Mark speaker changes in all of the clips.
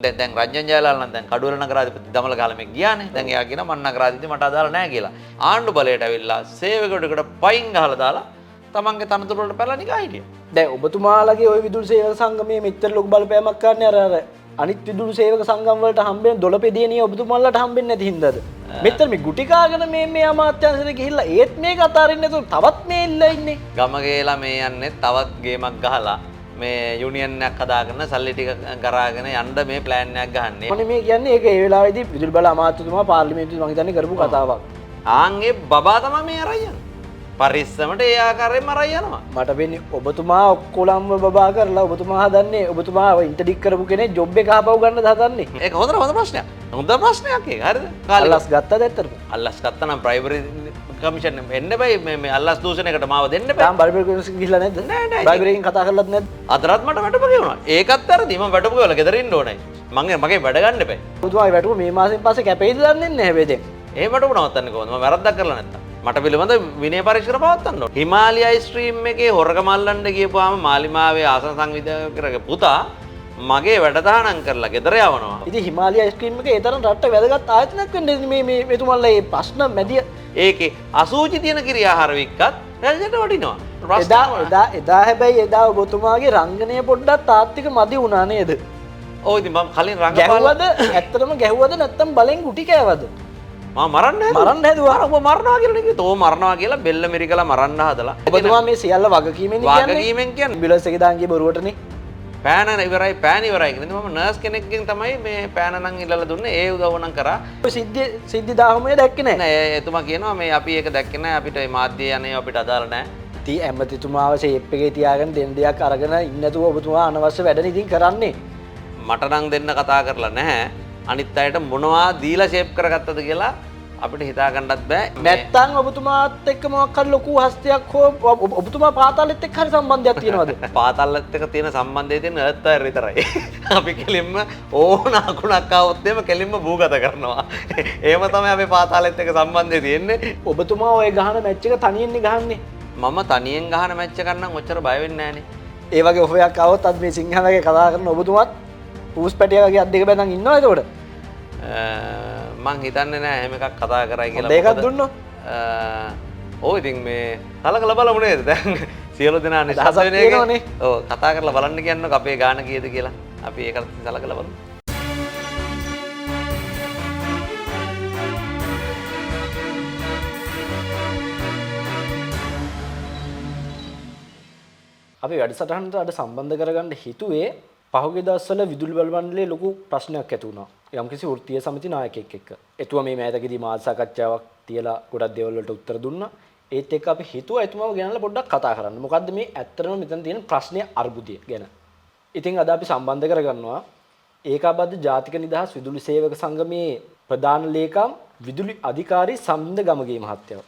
Speaker 1: දැන් රංජන් ජයලාල් නම් දැන් කඩුවල නගරාධිපති දමල කාලෙම ගියානේ. දැන් එයා කියන මන් නගරාධිපති මට අදාළ නැහැ කියලා. ආණ්ඩු බලයට ඇවිල්ලා සේවකයෙකුට පයින් ගහලා දාලා තමන්ගේ තනතුරු වලට පැනලා නිකන් හිටියා.
Speaker 2: දැන් ඔබතුමාලගේ ওই විදුලි සේවක සංගමයේ මෙච්චර ලොකු බලපෑමක් කරන්නේ අර අනිත් විදුලි සේවක සංගම් වලට හම්බෙන දොළපෙදියනිය ඔබතුමාලට හම්බෙන්නේ නැති හින්දාද? මෙතන මේ ගුටි කාගෙන මේ අමාත්‍යාංශයට ගිහිල්ලා ඒත් මේක අතාරින්න නැතුව තවත් මේ ඉල්ල ඉන්නේ.
Speaker 1: ගම ගේලා මේ යන්නේ තවත් ගේමක් ගහලා මේ යුනියන් එකක් හදාගෙන සල්ලි ටික කරාගෙන යන්න මේ ප්ලෑන් එකක් ගහන්නේ.
Speaker 2: මොනේ මේ කියන්නේ ඒක ඒ වෙලාවේදී විදුලි බල අමාත්‍යතුමා පාර්ලිමේන්තුවේ මම හිතන්නේ කරපු කතාවක්.
Speaker 1: ආන්ගේ බබා තමයි මේ අරන් යන්නේ. පරිස්සමට ඒ ආකාරයෙන්ම අරන් යනවා.
Speaker 2: මට වෙන්නේ ඔබතුමා ඔක්කොලම්ම බබා කරලා ඔබතුමා හදන්නේ ඔබතුමා ඉන්ටර්ඩික් කරපු කෙනෙක් ජොබ් එක ආපහු ගන්න හදන්නේ.
Speaker 1: ඒක හොඳ ප්‍රශ්නයක්. හොඳ ප්‍රශ්නයක් ඒක. හරිද?
Speaker 2: අල්ලස් ගත්තද ඇත්තටම?
Speaker 1: අල්ලස් ගත්තා නම් ප්‍රයිමරි කමිෂන් එන්න බෑ මේ අල්ලස් දූෂණයකට මාව දෙන්න බෑ.
Speaker 2: තාම බයිබල් කමිෂන් ගිහිල්ලා නැද්ද?
Speaker 1: නෑ.
Speaker 2: බයිබලෙන් කතා කරලත් නැද්ද?
Speaker 1: අතරත් මට වැටුප ගෙවුණා. ඒකත් වැරදි. මම වැටුප ගෙවලා ගෙදර ඉන්න ඕනේ. මගේ වැඩ ගන්න එපා.
Speaker 2: ඔබතුමා වැටුප මේ මාසෙන් පස්සේ කැපෙයිද දන්නේ නැහැ හැබැයි දැන්.
Speaker 1: එහෙම වැටුප නවත්තන්නේ කොහොමද? මම වැරද්දක් කරලා නැත්තම්. මට පිළිබඳ විනය පරීක්ෂණ පවත්වන්න ඕනේ. හිමාලය ස්ට්‍රීම් එකේ හොරකම අල්ලන්න ගියපුවාම මාලිමාවේ ආසන සංවිධායකගේ පුතා මගේ වැඩ තහනම් කරලා ගෙදර යවනවා.
Speaker 2: ඉතින් හිමාලය ස්ට්‍රීම් එකේ ඒ තරම් රට්ට වැදගත් ආයතනයක් වෙන්නේ මේ මෙතුමන්ලා මේ ප්‍රශ්න මැදිය
Speaker 1: ඒකේ අසූචි තියෙන ක්‍රියාහාර වික්කත් රජයට වටිනවා.
Speaker 2: එදා හැබැයි එදා ඔබතුමාගේ රංගනය පොඩ්ඩක් තාත්තික මදි වුණා නේද?
Speaker 1: ඔව් ඉතින් මම කලින්
Speaker 2: ගැහුවද ඇත්තටම ගැහුවද නැත්තම් බලෙන් ගුටි කෑවද?
Speaker 1: මම මරන්න හැදුවා. ඔබ මරනවා කියලා නේ. තෝ මරනවා කියලා බෙල්ල මිරිකලා මරන්න හදලා.
Speaker 2: ඔබතුමා මේ සියල්ල වගකීමෙන් කියන්නේ.
Speaker 1: වගකීමෙන් කියන්නේ
Speaker 2: ඇම්බියුලන්ස් එකේ දාන් ගිය බොරුවටනේ.
Speaker 1: පෑන ඉවරයි පෑන ඉවරයි කියන්නේ. මම නර්ස් කෙනෙක්ගෙන් තමයි මේ පෑන නම් ඉල්ලලා දුන්නේ. ඒ උදව්ව නම් කරා.
Speaker 2: ඔය සිද්ධි දාහමේ දැක්කේ නැහැ.
Speaker 1: නෑ එතුමා කියනවා මේ අපි ඒක දැක්කේ නැහැ. අපිට මේ මාධ්‍ය යන්නේ අපිට අදාළ නැහැ.
Speaker 2: ඉතින් ඇමතිතුමාව ෂේප් එකේ තියාගෙන දෙන දෙයක් අරගෙන ඉන්න නැතුව ඔබතුමා අනවශ්‍ය වැඩනේ ඉතින් කරන්නේ.
Speaker 1: මට නම් දෙන්න කතා කරලා නැහැ. අනිත් අයට මොනවා දීලා ෂේප් කරගත්තද කියලා අපිට හිතා ගන්නත් බෑ.
Speaker 2: නැත්තම් ඔබතුමාත් එක්ක මොකක් හරි ලොකු හස්තයක් හෝ ඔබතුමා පාතාලෙත් එක්ක හරි සම්බන්ධයක් තියෙනවද?
Speaker 1: පාතාලෙත් එක්ක තියෙන සම්බන්ධය තියෙන එර්ත් වයර් විතරයි. අපි කෙලින්ම ඕන අකුණක් ආවොත් එහෙම කෙලින්ම භූගත කරනවා. එහෙම තමයි අපි පාතාලෙත් එක්ක සම්බන්ධය තියෙන්නේ.
Speaker 2: ඔබතුමා ඔය ගහන මැච් එක තනියෙන්නේ ගහන්නේ.
Speaker 1: මම තනියෙන් ගහන මැච් එකක් නම් ඔච්චර බය වෙන්නේ නැහනේ.
Speaker 2: ඒ වගේ ඔෆයක් ආවොත් අද මේ සිංහලගේ කතා කරන ඔබතුමාත් පූස් පැටියගේ අත් දෙක බැඳන් ඉන්නවා එතකොට.
Speaker 1: මං හිතන්නේ නෑ එහෙම එකක් කතා කරයි කියලා.
Speaker 2: දෙකක් දුන්නොත්
Speaker 1: ඔව් ඉතින් මේ කලකල බලමු නේද? දැන් සියලු දෙනා නිදහස් වෙන එක. ඔව් කතා කරලා බලන්න කියන්නකො අපේ ගාන කීයද කියලා. අපි ඒකට කලකල බලමු.
Speaker 2: අපි වැඩසටහනට අද සම්බන්ධ කරගන්න හිතුවේ පහුගිය දවස්වල විදුලි බල මණ්ඩලයේ ලොකු ප්‍රශ්නයක් ඇති වුණා. යම්කිසි වෘත්තීය සමිති නායකයෙක් එක්ක. එතුමා මේ මෑතකදී මාධ්‍ය සාකච්ඡාවක් තියලා ගොඩක් දේවල් වලට උත්තර දුන්නා. ඒත් එක්ක අපි හිතුවා එතුමාව ගෙනල්ලා පොඩ්ඩක් කතා කරන්න. මොකද්ද මේ ඇත්තටම මෙතන තියෙන ප්‍රශ්නයේ අර්බුදය ගැන. ඉතින් අද අපි සම්බන්ධ කරගන්නවා ඒකාබද්ධ ජාතික නිදහස් විදුලි සේවක සංගමේ ප්‍රධාන ලේකම් විදුලි අධිකාරී සමින්ද ගමගේ මහත්තයා.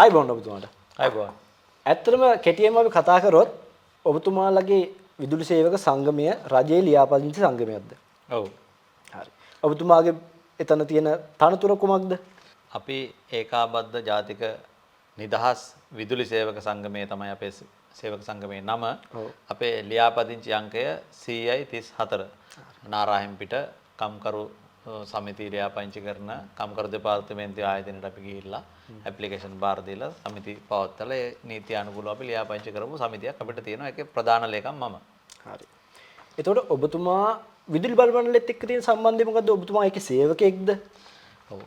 Speaker 2: ආයිබෝන් ඔබතුමාට.
Speaker 1: ආයිබෝන්.
Speaker 2: ඇත්තටම කෙටියෙන්ම අපි කතා කරොත් ඔබතුමාලගේ විදුලි සේවක සංගමය රජයේ ලියාපදිංචි සංගමයක්ද?
Speaker 1: ඔව්.
Speaker 2: හරි. ඔබතුමාගේ එතන තියෙන තනතුර කුමක්ද?
Speaker 1: අපි ඒකාබද්ධ ජාතික නිදහස් විදුලි සේවක සංගමය තමයි අපේ සේවක සංගමේ නම. අපේ ලියාපදිංචි අංකය 134. නාරාහෙම්පිට කම්කරු සමිතිය ලියාපදිංචි කරන කම්කරු දෙපාර්තමේන්තුවේ ආයතනයට අපි ගිහිල්ලා ඇප්ලිකේෂන් බාර දීලා සමිති පවත්වලා ඒ නීති අනුකූලව අපි ලියාපදිංචි කරපු සමිතියක් අපිට තියෙනවා. ඒකේ ප්‍රධාන ලේකම් මම.
Speaker 2: හරි. එතකොට ඔබතුමා විදුලි බල මණ්ඩලෙත් එක්ක තියෙන සම්බන්ධය මොකද්ද? ඔබතුමා ඒකේ සේවකයෙක්ද?
Speaker 1: ඔව්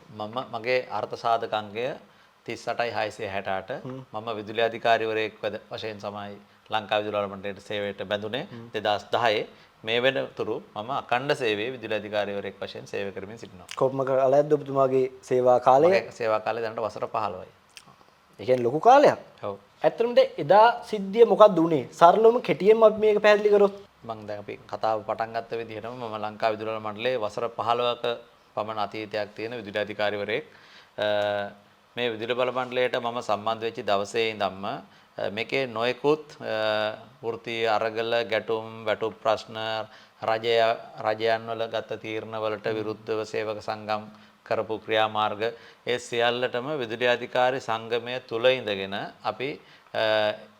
Speaker 1: මගේ අර්ථ සාධක අංකය 38668. මම විදුලි අධිකාරිවරයෙක් වශයෙන් තමයි ලංකා විදුලි බල මණ්ඩලයට සේවයට බැඳුනේ 2010. මේ වෙනතුරු මම අඛණ්ඩ සේවයේ විදුලි අධිකාරිවරයෙක් වශයෙන් සේවය කරමින් සිටිනවා.
Speaker 2: කොහොම කාලයක්ද ඔබතුමාගේ සේවා කාලය?
Speaker 1: මගේ සේවා කාලය දැනට වසර 15යි.
Speaker 2: ඒ කියන්නේ ලොකු කාලයක්.
Speaker 1: ඔව්.
Speaker 2: ඇත්තටම එදා සිද්ධිය මොකක්ද උනේ? සරලවම කෙටියෙන්ම අපි මේක පැහැදිලි කරොත්.
Speaker 1: මම දැන් අපි කතාව පටන් ගත්ත විදිහටම මම ලංකා විදුලි බල මණ්ඩලයේ වසර 15ක පමණ අතීතයක් තියෙන විදුලි අධිකාරිවරයෙක්. මේ විදුලි බල මණ්ඩලයට මම සම්බන්ධ වෙච්ච දවසේ ඉඳන්ම මේකේ නොයෙකුත් වෘත්තීය අරගල ගැටුම් වැටුප් ප්‍රශ්න රජයන් වල ගත තීරණ වලට විරුද්ධව සේවක සංගම් කරපු ක්‍රියාමාර්ග ඒ සියල්ලටම විදුලි අධිකාරී සංගමය තුල ඉඳගෙන අපි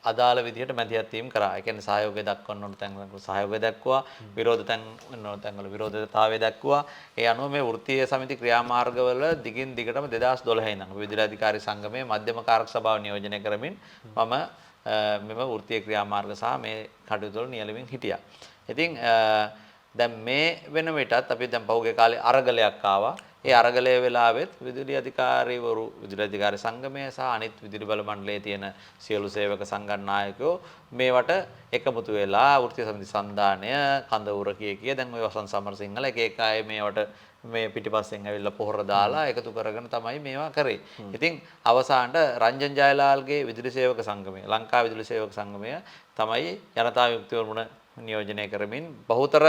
Speaker 1: අදාළ විදිහට මැදිහත් වීම කරා. ඒ කියන්නේ සහයෝගය දක්වන්න ඕන තැන්වල සහයෝගය දක්වුවා, විරෝධ තැන් ඕන තැන්වල විරෝධතාවය දක්වුවා. ඒ අනුව මේ වෘත්තීය සමිති ක්‍රියාමාර්ගවල දිගින් දිගටම 2012 ඉඳන් විදුලි අධිකාරී සංගමයේ මධ්‍යම කාරක සභාව නියෝජනය කරමින් මම මෙම වෘත්තීය ක්‍රියාමාර්ග සහ මේ කටයුතු වල නියැලෙමින් හිටියා. ඉතින් දැන් මේ වෙන විටත් අපි දැන් පහුගිය කාලේ අරගලයක් ආවා. ඒ අරගලයේ වෙලාවෙත් විදුලි අධිකාරීවරු විදුලි අධිකාරී සංගමය සහ අනිත් විදුලි බල මණ්ඩලයේ තියෙන සියලු සේවක සංගම් නායකයෝ මේවට එකමුතු වෙලා වෘත්තීය සමිති සන්දානය කඳවුර කිය දැන් ඔය වසන්ත සමරසිංහල එක එක අය මේවට මේ පිටිපස්සෙන් ඇවිල්ලා පොහොර දාලා එකතු කරගෙන තමයි මේවා කරේ. ඉතින් අවසානට රංජන් ජයලාල්ගේ විදුලි සේවක සංගමය ලංකා විදුලි සේවක සංගමය තමයි ජනතා විමුක්ති වරුණ නියෝජනය කරමින් බහුතර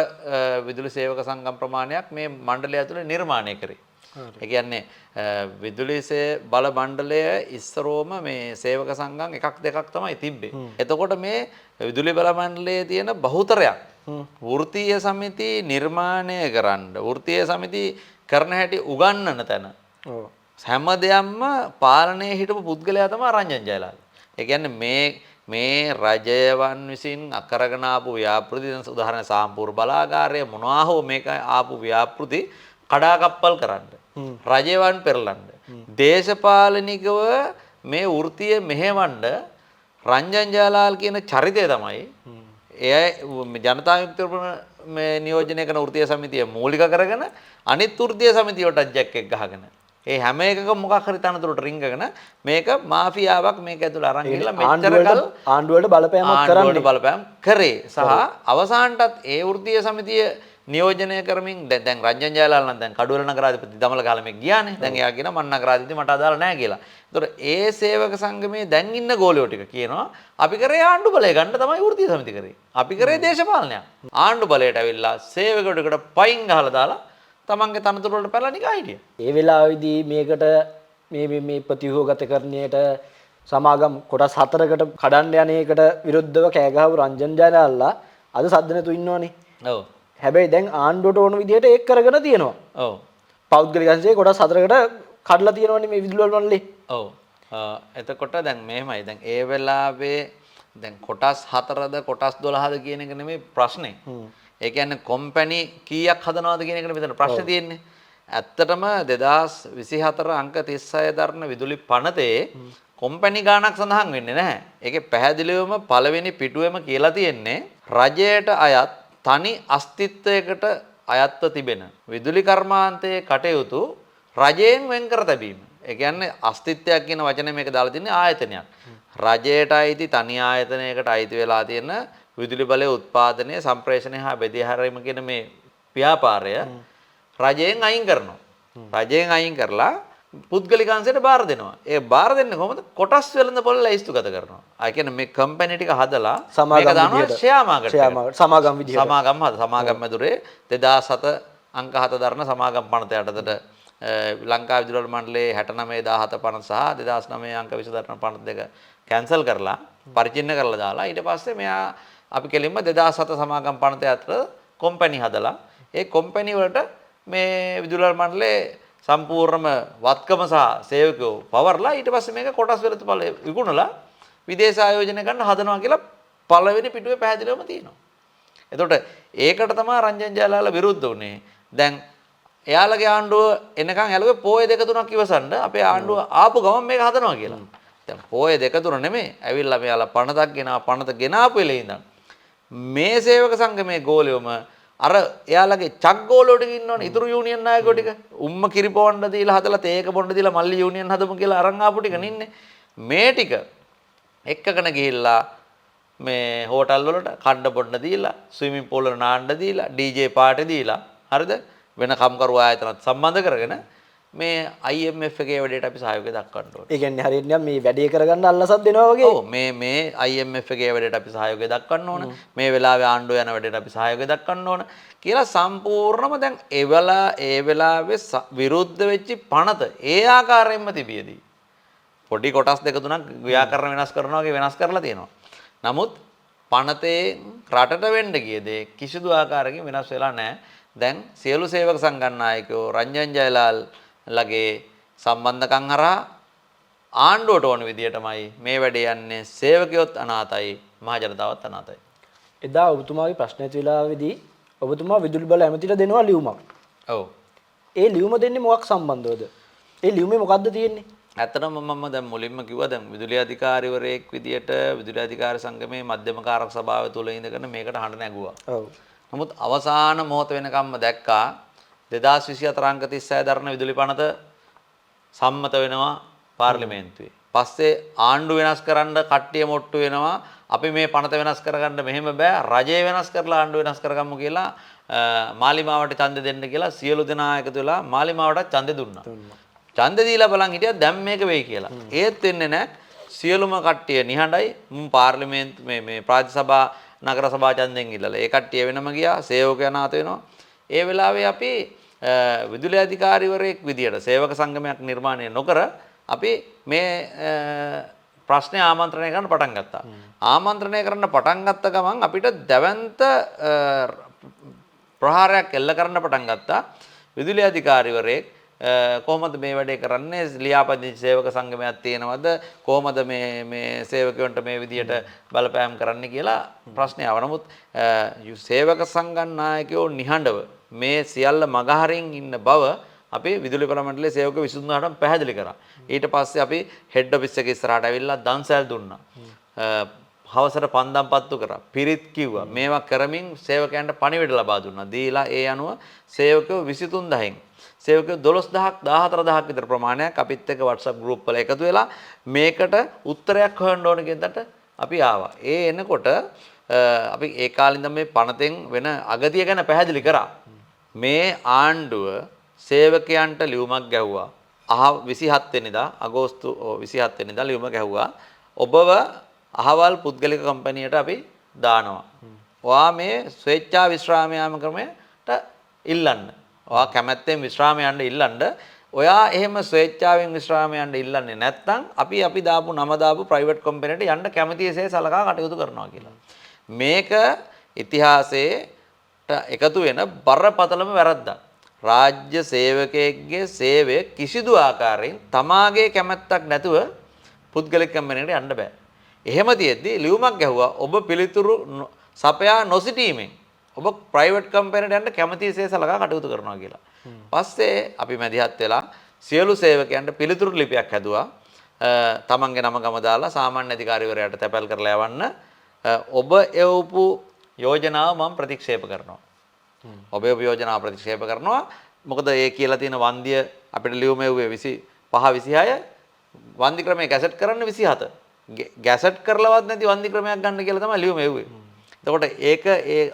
Speaker 1: විදුලි සේවක සංගම් ප්‍රමාණයක් මේ මණ්ඩලය ඇතුළේ නිර්මාණය කරේ. ඒ කියන්නේ විදුලි බල මණ්ඩලය ඉස්සරෝම මේ සේවක සංගම් එකක් දෙකක් තමයි තිබ්බේ. එතකොට මේ විදුලි බල මණ්ඩලයේ තියෙන බහුතරයක් වෘත්තීය සමිති නිර්මාණය කරන්න වෘත්තීය සමිති කරන හැටි උගන්වන තැන හැම දෙයක්ම පාලනයේ හිටපු පුද්ගලයා තමයි රංජන් ජයලාල්. ඒ කියන්නේ මේ රජයවන් විසින් අකරගෙන ආපු ව්‍යාපෘති උදාහරණ සාම්පූර් බලාගාරය මොනවා හෝ මේක ආපු ව්‍යාපෘති කඩාකප්පල් කරන්න රජයවන් පෙරලන්න දේශපාලනිකව මේ වෘත්තීය මෙහෙවන්න රංජන් ජයලාල් කියන චරිතය තමයි එය ජනතා විමුක්ති මේ නියෝජනය කරන වෘත්තීය සමිතිය මූලික කරගෙන අනිත් වෘත්තීය සමිතිය වලට ජැක් එක ගහගෙන ඒ හැම එකකම මොකක් හරි තනතුරට රිංගගෙන මේක මාෆියාවක් මේක ඇතුළේ අරන් ගිහලා මෙච්චරකල්
Speaker 2: ආණ්ඩුවට
Speaker 1: බලපෑම් කරේ සහ අවසානටත් ඒ වෘත්තීය සමිතිය නියෝජනය කරමින් දැන් රංජන් ජයලාල් නම් දැන් කඩුවල නගරාධිපති දමල ගහලා ගියානේ. දැන් එයා කියනවා මන් නගරාධිපති මට අදාළ නැහැ කියලා. ඒතකොට ඒ සේවක සංගමේ දැන් ඉන්න ගෝලියෝ ටික කියනවා අපි කරේ ආණ්ඩු බලය ගන්න තමයි වෘත්තීය සමිතිය කරේ. අපි කරේ දේශපාලනයක්. ආණ්ඩු බලයට ඇවිල්ලා සේවකයෙකුට පයින් ගහලා දාලා තමන්ගේ තනතුරු වලට පැනලා නිකන් හිටියා.
Speaker 2: ඒ වෙලාවේදී මේකට මේ ප්‍රතිහෝගතකරණයට සමාගම් කොටස් 4කට කඩන්න යන එකට විරුද්ධව කෑගහව රංජන් ජයලාල්ලා අද සද්ද නැතු ඉන්නවනේ.
Speaker 1: ඔව්.
Speaker 2: හැබැයි දැන් ආණ්ඩුවට ඕන විදිහට ඒක කරගෙන තියෙනවා.
Speaker 1: ඔව්.
Speaker 2: පෞද්ගලික අංශයේ කොටස් 4කට කඩලා තියෙනවනේ මේ විදුලි වලවලේ.
Speaker 1: ඔව්. එතකොට දැන් මෙහෙමයි. දැන් ඒ වෙලාවේ දැන් කොටස් 4ද කොටස් 12ද කියන එක නෙමෙයි ප්‍රශ්නේ. ඒ කියන්නේ කම්පැනි කීයක් හදනවද කියන එකනේ මෙතන ප්‍රශ්නේ තියෙන්නේ. ඇත්තටම 2024 අංක 36 දරන විදුලි පනතේ කම්පැනි ගාණක් සඳහන් වෙන්නේ නැහැ. ඒකේ පැහැදිලිවම පළවෙනි පිටුවේම කියලා තියෙන්නේ රජයට අයත් තනි අස්තිත්වයකට අයත්ව තිබෙන විදුලි කර්මාන්තයේ කටයුතු රජයෙන් වෙන් කර තැබීම. ඒ කියන්නේ අස්තිත්වයක් කියන වචනේ මේක දාලා තින්නේ ආයතනයක්. රජයට අයිති තනි ආයතනයකට අයිති වෙලා තියෙන විදුලි බලය උත්පාදනය සම්ප්‍රේෂණය හා බෙදී හැරීම කියන මේ ව්‍යාපාරය රජයෙන් අයින් කරනවා. රජයෙන් අයින් කරලා පුද්ගලික අංශයට බාර දෙනවා. ඒ බාර දෙන්නේ කොහොමද? කොටස් වෙළඳ පොළ ලැයිස්තුගත කරනවා. ඒ කියන්නේ මේ කම්පැනි ටික හදලා මේක දානවා ෂෙයා මාකට් එකට.
Speaker 2: සමාගම් විදියට.
Speaker 1: සමාගම් මැදුරේ 2007 අංක 7 දරන සමාගම් පනත යටතට ලංකා විදුලි බල මණ්ඩලයේ 69 17 පනත සහ 2009 අංක 20 දරන පනත දෙක කැන්සල් කරලා පරිචින්න කරලා දාලා ඊට පස්සේ මෙයා අපි කෙලින්ම 2007 සමාගම් පනත අතර කම්පැනි හදලා ඒ කම්පැනි වලට මේ විදුලි බල මණ්ඩලයේ සම්පූර්ණම වත්කම සහ සේවකයෝ පවර්ලා ඊට පස්සේ මේක කොටස් වලට විකුණලා විදේශ ආයෝජනය කරන්න හදනවා කියලා පළවෙනි පිටුවේ පැහැදිලිවම තියෙනවා. එතකොට ඒකට තමයි රංජන් ජයලාල විරුද්ධ වුනේ. දැන් එයාලගේ ආණ්ඩුව එනකන් ඇලුවේ පෝය 2-3ක් ඉවසන්න අපේ ආණ්ඩුව ආපු ගමන් මේක හදනවා කියලා. දැන් පෝය 2-3 නෙමෙයි. ඇවිල්ලා මෙයාලා පනතක් ගෙනා පනත ගෙනාපු වෙලේ ඉඳන් මේ සේවක සංගමේ ගෝලියොම අර එයාලගේ චක් ගෝලෝ ටික ඉන්නවනේ ඉතුරු යූනියන් නායකයෝ ටික උම්ම කිරි පොණ්ඩ දීලා හදලා තේක පොණ්ඩ දීලා මල්ලි යූනියන් හදමු කියලා අරන් ආපු ටික නින්නේ මේ ටික එක්කගෙන ගිහිල්ලා මේ හෝටල් වලට කණ්ඩ පොණ්ඩ දීලා ස්විමින් pool වල නාන්න දීලා DJ පාටි දීලා හරිද වෙන කම්කරු ආයතනත් සම්බන්ධ කරගෙන මේ IMF එකේ වැඩේට අපි සහයෝගය දක්වන්න ඕනේ.
Speaker 2: ඒ කියන්නේ හරියට නිකන් මේ වැඩේ කරගන්න අල්ලසක් දෙනවා වගේ.
Speaker 1: ඔව් මේ IMF එකේ වැඩේට අපි සහයෝගය දක්වන්න ඕන. මේ වෙලාවේ ආණ්ඩුව යන වැඩේට අපි සහයෝගය දක්වන්න ඕන කියලා සම්පූර්ණම දැන් ඒ වෙලාවේ විරුද්ධ වෙච්ච පනත ඒ ආකාරයෙන්ම තිබියදී. පොඩි කොටස් දෙක තුනක් ව්‍යාකරණ වෙනස් කරනවා වගේ වෙනස් කරලා තියෙනවා. නමුත් පනතේ රටට වෙන්න ගිය දේ කිසිදු ආකාරයකින් වෙනස් වෙලා නැහැ. දැන් සියලු සේවක සංගම් නායකයෝ රංජන් ජයලාල් ලගේ සම්බන්ධකම් හරහා ආණ්ඩුවට ඕන විදියටමයි මේ වැඩේ යන්නේ. සේවකයොත් අනාතයි, මහ ජනතාවත් අනාතයි.
Speaker 2: එදා ඔබතුමාගේ ප්‍රශ්න ඇති වෙලාවේදී ඔබතුමා විදුලි බල ඇමතිට දෙනවා ලියුමක්.
Speaker 1: ඔව්.
Speaker 2: ඒ ලියුම දෙන්නේ මොකක් සම්බන්ධවද? ඒ ලියුමේ මොකද්ද තියෙන්නේ?
Speaker 1: ඇත්තටම මම දැන් මුලින්ම කිව්වා දැන් විදුලි අධිකාරිවරයෙක් විදියට විදුලි අධිකාරි සංගමේ මධ්‍යම කාරක සභාව තුල ඉඳගෙන මේකට හඬ නැගුවා.
Speaker 2: ඔව්.
Speaker 1: නමුත් අවසාන මොහොත වෙනකම්ම දැක්කා 2024 අංක 36 දරන විදුලි පනත සම්මත වෙනවා පාර්ලිමේන්තුවේ. පස්සේ ආණ්ඩු වෙනස් කරන්න කට්ටිය මොට්ටු වෙනවා. අපි මේ පනත වෙනස් කරගන්න මෙහෙම බෑ. රජය වෙනස් කරලා ආණ්ඩුව වෙනස් කරගමු කියලා මාලිමාවට ඡන්දෙ දෙන්න කියලා සියලු දෙනා එකතු වෙලා මාලිමාවට ඡන්දෙ දුන්නා. ඡන්දෙ දීලා බලන් හිටියා දැන් මේක වෙයි කියලා. ඒත් වෙන්නේ නැහැ. සියලුම කට්ටිය නිහඬයි. පාර්ලිමේන්තු මේ ප්‍රාදේශ සභා නගර සභා ඡන්දෙන් ඉල්ලලා ඒ කට්ටිය වෙනම ගියා. සේවකයන් අනාත වෙනවා. ඒ වෙලාවේ අපි විදුලි අධිකාරිවරයෙක් විදියට සේවක සංගමයක් නිර්මාණය නොකර අපි මේ ප්‍රශ්නේ ආමන්ත්‍රණය කරන්න පටන් ගත්තා. ආමන්ත්‍රණය කරන්න පටන් ගත්ත ගමන් අපිට දැවැන්ත ප්‍රහාරයක් එල්ල කරන්න පටන් ගත්තා. විදුලි අධිකාරිවරයෙක් කොහොමද මේ වැඩේ කරන්නේ? ලියාපදිංචි සේවක සංගමයක් තියෙනවද? කොහොමද මේ සේවකයන්ට මේ විදියට බලපෑම් කරන්න කියලා ප්‍රශ්නය ආවා. නමුත් සේවක සංගම් නායකයෝ නිහඬව මේ සියල්ල මගහරින් ඉන්න බව අපි විදුලි බල මණ්ඩලයේ සේවක 23ටම පැහැදිලි කරා. ඊට පස්සේ අපි හෙඩ් ඔෆිස් එක ඉස්සරහට ඇවිල්ලා දන්සැල් දුන්නා. හවසට පන්දම් පත්තු කරා. පිරිත් කිව්වා. මේවා කරමින් සේවකයන්ට පණිවිඩ ලබා දුන්නා. දීලා ඒ අනුව සේවකයෝ 23000න් සේවකයෝ 12000ක් 14000ක් විතර ප්‍රමාණයක් අපිත් එක්ක WhatsApp group වල එකතු වෙලා මේකට උත්තරයක් හොයන්න ඕන කියනකට අපි ආවා. ඒ එනකොට අපි ඒ කාලේ ඉඳන් මේ පනතෙන් වෙන අගතිය ගැන පැහැදිලි කරා. මේ ආණ්ඩුව සේවකයන්ට ලියුමක් ගැහුවා. 27 වෙනිදා අගෝස්තු 27 වෙනිදා ලියුම ගැහුවා. ඔබව අහවල් පුද්ගලික කම්පැනියට අපි දානවා. ඔයා මේ ස්වේච්ඡා විශ්‍රාම යාම ක්‍රමයට ඉල්ලන්න. ඔයා කැමැත්තෙන් විශ්‍රාම යන්න ඉල්ලන්න. ඔයා එහෙම ස්වේච්ඡාවෙන් විශ්‍රාම යන්න ඉල්ලන්නේ නැත්නම් අපි දාපු නම දාපු ප්‍රයිවට් කම්පැනියට යන්න කැමැතිසේ සලකා කටයුතු කරනවා කියලා. මේක ඉතිහාසයට එකතු වෙන බරපතලම වැරද්දක්. රාජ්‍ය සේවකයෙක්ගේ සේවය කිසිදු ආකාරයෙන් තමාගේ කැමැත්තක් නැතුව පුද්ගලික කම්පැනියකට යන්න බෑ. එහෙම තියෙද්දි ලියුමක් ගැහුවා ඔබ පිළිතුරු සපයා නොසිටීමෙන් ඔබ ප්‍රයිවට් කම්පැනියට යන්න කැමැතිසේ සලකා කටයුතු කරනවා කියලා. පස්සේ අපි මැදිහත් වෙලා සියලු සේවකයන්ට පිළිතුරු ලිපියක් හැදුවා. තමන්ගේ නම ගම දාලා සාමාන්‍ය අධිකාරිවරයාට තැපැල් කරලා යවන්න. ඔබ එවපු යෝජනාව මම ප්‍රතික්ෂේප කරනවා. ඔබේ යෝජනාව ප්‍රතික්ෂේප කරනවා. මොකද ඒ කියලා තියෙන වන්දිය අපිට ලියුම එව්වේ 25 26 වන්දි ක්‍රමයේ ගැසට් කරන්න 27. ගැසට් කරලවත් නැති වන්දි ක්‍රමයක් ගන්න කියලා තමයි ලියුම එව්වේ. එතකොට ඒක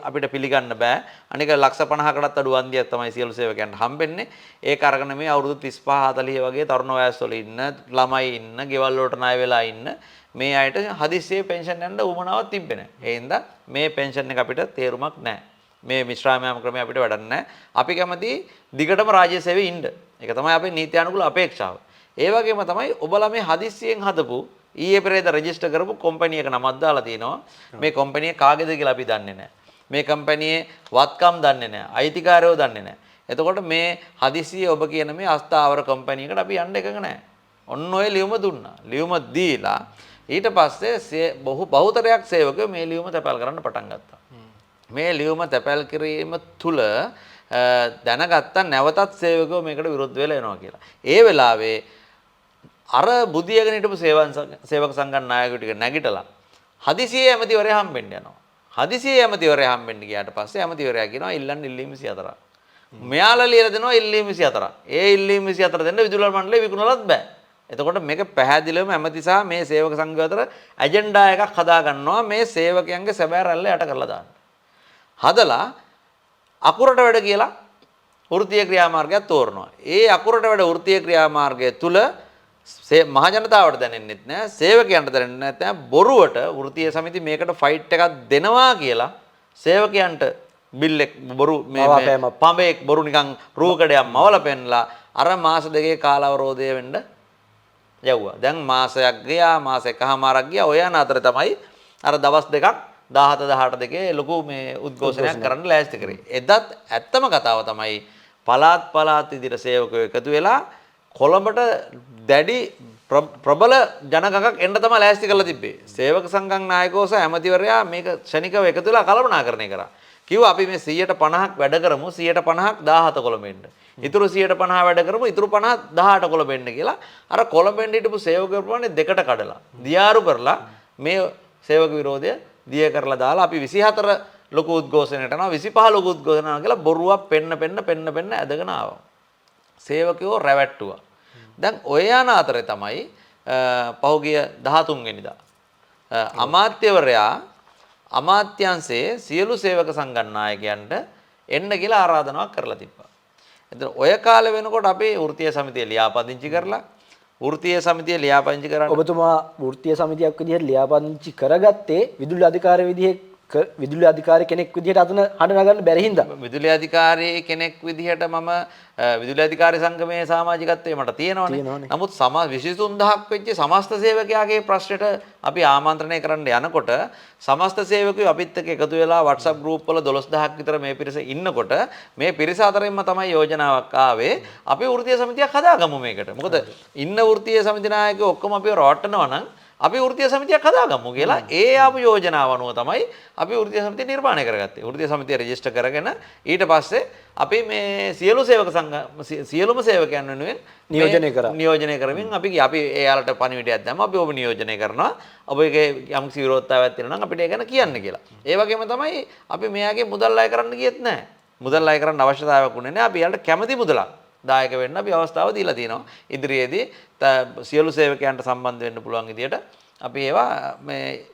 Speaker 1: අපිට පිළිගන්න බෑ. අනික ලක්ෂ 50කටත් අඩු වන්දියක් තමයි සියලු සේවකයන්ට හම්බෙන්නේ. ඒක අරගෙන මේ අවුරුදු 35 40 වගේ තරුණ වයස්වල ඉන්න ළමයි ඉන්න, ගෙවල් වලට ණය වෙලා ඉන්න මේ අයට හදිස්සියේ පෙන්ෂන් යන්න උවමනාවක් තිබෙන්නේ නැහැ. ඒ හින්දා මේ පෙන්ෂන් එක අපිට තේරුමක් නැහැ. මේ විශ්‍රාම යාම ක්‍රමය අපිට වැඩක් නැහැ. අපි කැමති දිගටම රාජ්‍ය සේවයේ ඉන්න. ඒක තමයි අපේ නීති අනුකූල අපේක්ෂාව. ඒ වගේම තමයි ඔබලා මේ හදිස්සියෙන් හදපු ඊයේ පෙරේද රෙජිස්ටර් කරපු කම්පැනි එක නමක් දාලා තිනවා. මේ කම්පැනි එක කාගේද කියලා අපි දන්නේ නැහැ. මේ කම්පැනියේ වත්කම් දන්නේ නැහැ. අයිතිකාරයෝ දන්නේ නැහැ. එතකොට මේ හදිස්සියේ ඔබ කියන මේ අස්ථාවර කම්පැනි එකට අපි යන්න එකඟ නැහැ. ඔන්න ඔය ලියුම දුන්නා. ලියුම දීලා ඊට පස්සේ බහුතරයක් සේවකයෝ මේ ලියුම තැපැල් කරන්න පටන් ගත්තා. මේ ලියුම තැපැල් කිරීම තුල දැනගත්තා නැවතත් සේවකයෝ මේකට විරුද්ධ වෙලා එනවා කියලා. ඒ වෙලාවේ අර බුදියගෙන හිටපු සේවක සංගම් නායකයෝ ටික නැගිටලා හදිසියේ ඇමතිවරයා හම්බෙන්න යනවා. හදිසියේ ඇමතිවරයා හම්බෙන්න ගියාට පස්සේ ඇමතිවරයා කියනවා ඉල්ලන්න ඉල්ලීම 24. මෙයාලා ලියලා දෙනවා ඉල්ලීම 24. ඒ ඉල්ලීම 24 දෙන්න විදුලි මණ්ඩලය විකුණලත් බෑ. එතකොට මේක පැහැදිලිවම ඇමතිසා මේ සේවක සංඝය අතර ඇජෙන්ඩා එකක් හදා ගන්නවා මේ සේවකයන්ගේ සැබෑ රැල්ල යට කරලා දාන්න. හදලා අකුරට වැඩ කියලා වෘත්තීය ක්‍රියාමාර්ගයක් තෝරනවා. ඒ අකුරට වැඩ වෘත්තීය ක්‍රියාමාර්ගය තුල මහ ජනතාවට දැනෙන්නෙත් නෑ, සේවකයන්ට දැනෙන්නෙත් නෑ. බොරුවට වෘත්තීය සමිති මේකට ෆයිට් එකක් දෙනවා කියලා සේවකයන්ට බිල් එක බොරු මේ පඹේක් බොරු නිකන් රූකඩයක් මවලා පෙන්නලා අර මාස දෙකේ කාලාවරෝධය වෙන්න යවුවා. දැන් මාසයක් ගියා, මාස එකමාරක් ගියා. ඔය යන අතර තමයි අර දවස් දෙකක් 17 18 දෙකේ ලොකු මේ උද්ඝෝෂණයක් කරන්න ලෑස්ති කරේ. එදත් ඇත්තම කතාව තමයි පලාත් විදිහට සේවකයෝ එකතු වෙලා කොළඹට දැඩි ප්‍රබල ජනගහක් එන්න තමයි ලෑස්ති කරලා තිබ්බේ. සේවක සංඝම් නායකව සහ ඇමතිවරයා මේක ක්ෂණිකව එකතු වෙලා කළමනාකරණය කරා. කිව්වා අපි මේ 150ක් වැඩ කරමු 150ක් 17 කොළඹෙන්න. ඉතුරු 150 වැඩ කරමු ඉතුරු 50 18 කොළඹෙන්න කියලා අර කොළඹෙන්න හිටපු සේවක ප්‍රමාණය දෙකට කඩලා දියාරු කරලා මේ සේවක විරෝධය දිය කරලා දාලා අපි 24 ලොකු උද්ඝෝෂණයට යනවා 25 ලොකු උද්ඝෝෂණ යනවා කියලා බොරුවක් පෙන්න ඇදගෙන ආවා. සේවකයෝ රැවට්ටුවා. දැන් ඔය යන අතරේ තමයි පහුගිය 13 වෙනිදා අමාත්‍යවරයා අමාත්‍යංශයේ සියලු සේවක සංඝම් නායකයන්ට එන්න කියලා ආරාධනාවක් කරලා තිබ්බා. එතන ඔය කාලේ වෙනකොට අපි වෘත්තීය සමිතිය ලියාපදිංචි කරලා වෘත්තීය සමිතිය ලියාපදිංචි කරන්න
Speaker 2: ඔබතුමා වෘත්තීය සමිතියක් විදිහට ලියාපදිංචි කරගත්තේ විදුලි අධිකාරිය විදුලි අධිකාරී කෙනෙක් විදිහට අතන හඬ නගන්න බැරි හින්දා.
Speaker 1: විදුලි අධිකාරී කෙනෙක් විදිහට මම විදුලි අධිකාරී සංගමයේ සමාජිකත්වයේ මට තියෙනවනේ. නමුත් 23000ක් වෙච්ච සමස්ත සේවකයාගේ ප්‍රශ්නෙට අපි ආමන්ත්‍රණය කරන්න යනකොට සමස්ත සේවකයෝ අපිත් එක්ක එකතු වෙලා WhatsApp group වල 12000ක් විතර මේ පිරිස ඉන්නකොට මේ පිරිස අතරින්ම තමයි යෝජනාවක් ආවේ අපි වෘත්තීය සමිතියක් හදාගමු මේකට. මොකද ඉන්න වෘත්තීය සමිති නායකයෝ ඔක්කොම අපිව රවට්ටනවා නම් අපි වෘත්තීය සමිතියක් හදාගමු කියලා ඒ ආපු යෝජනාව අනුව තමයි අපි වෘත්තීය සමිතිය නිර්මාණය කරගත්තේ. වෘත්තීය සමිතිය රෙජිස්ටර් කරගෙන ඊට පස්සේ අපි මේ සියලුම සේවකයන් වෙනුවෙන් නියෝජනය කරමින් අපි එයාලට පණිවිඩයක් දැම්මා. අපි ඔබ නියෝජනය කරනවා. ඔබගේ යම් විරෝධතාවයක් තියෙනවා නම් අපිට ඒක ගැන කියන්න කියලා. ඒ වගේම තමයි අපි මෙයාගේ මුදල් අය කරන්න ගියෙත් නැහැ. මුදල් අය කරන්න අවශ්‍යතාවයක් උනේ නැහැ. අපි එයාලට කැමති මුදලක් දායක වෙන්න අපි අවස්ථාව දීලා තියෙනවා. ඉදිරියේදී සියලු සේවකයන්ට සම්බන්ධ වෙන්න පුළුවන් විදියට අපි ඒවා මේ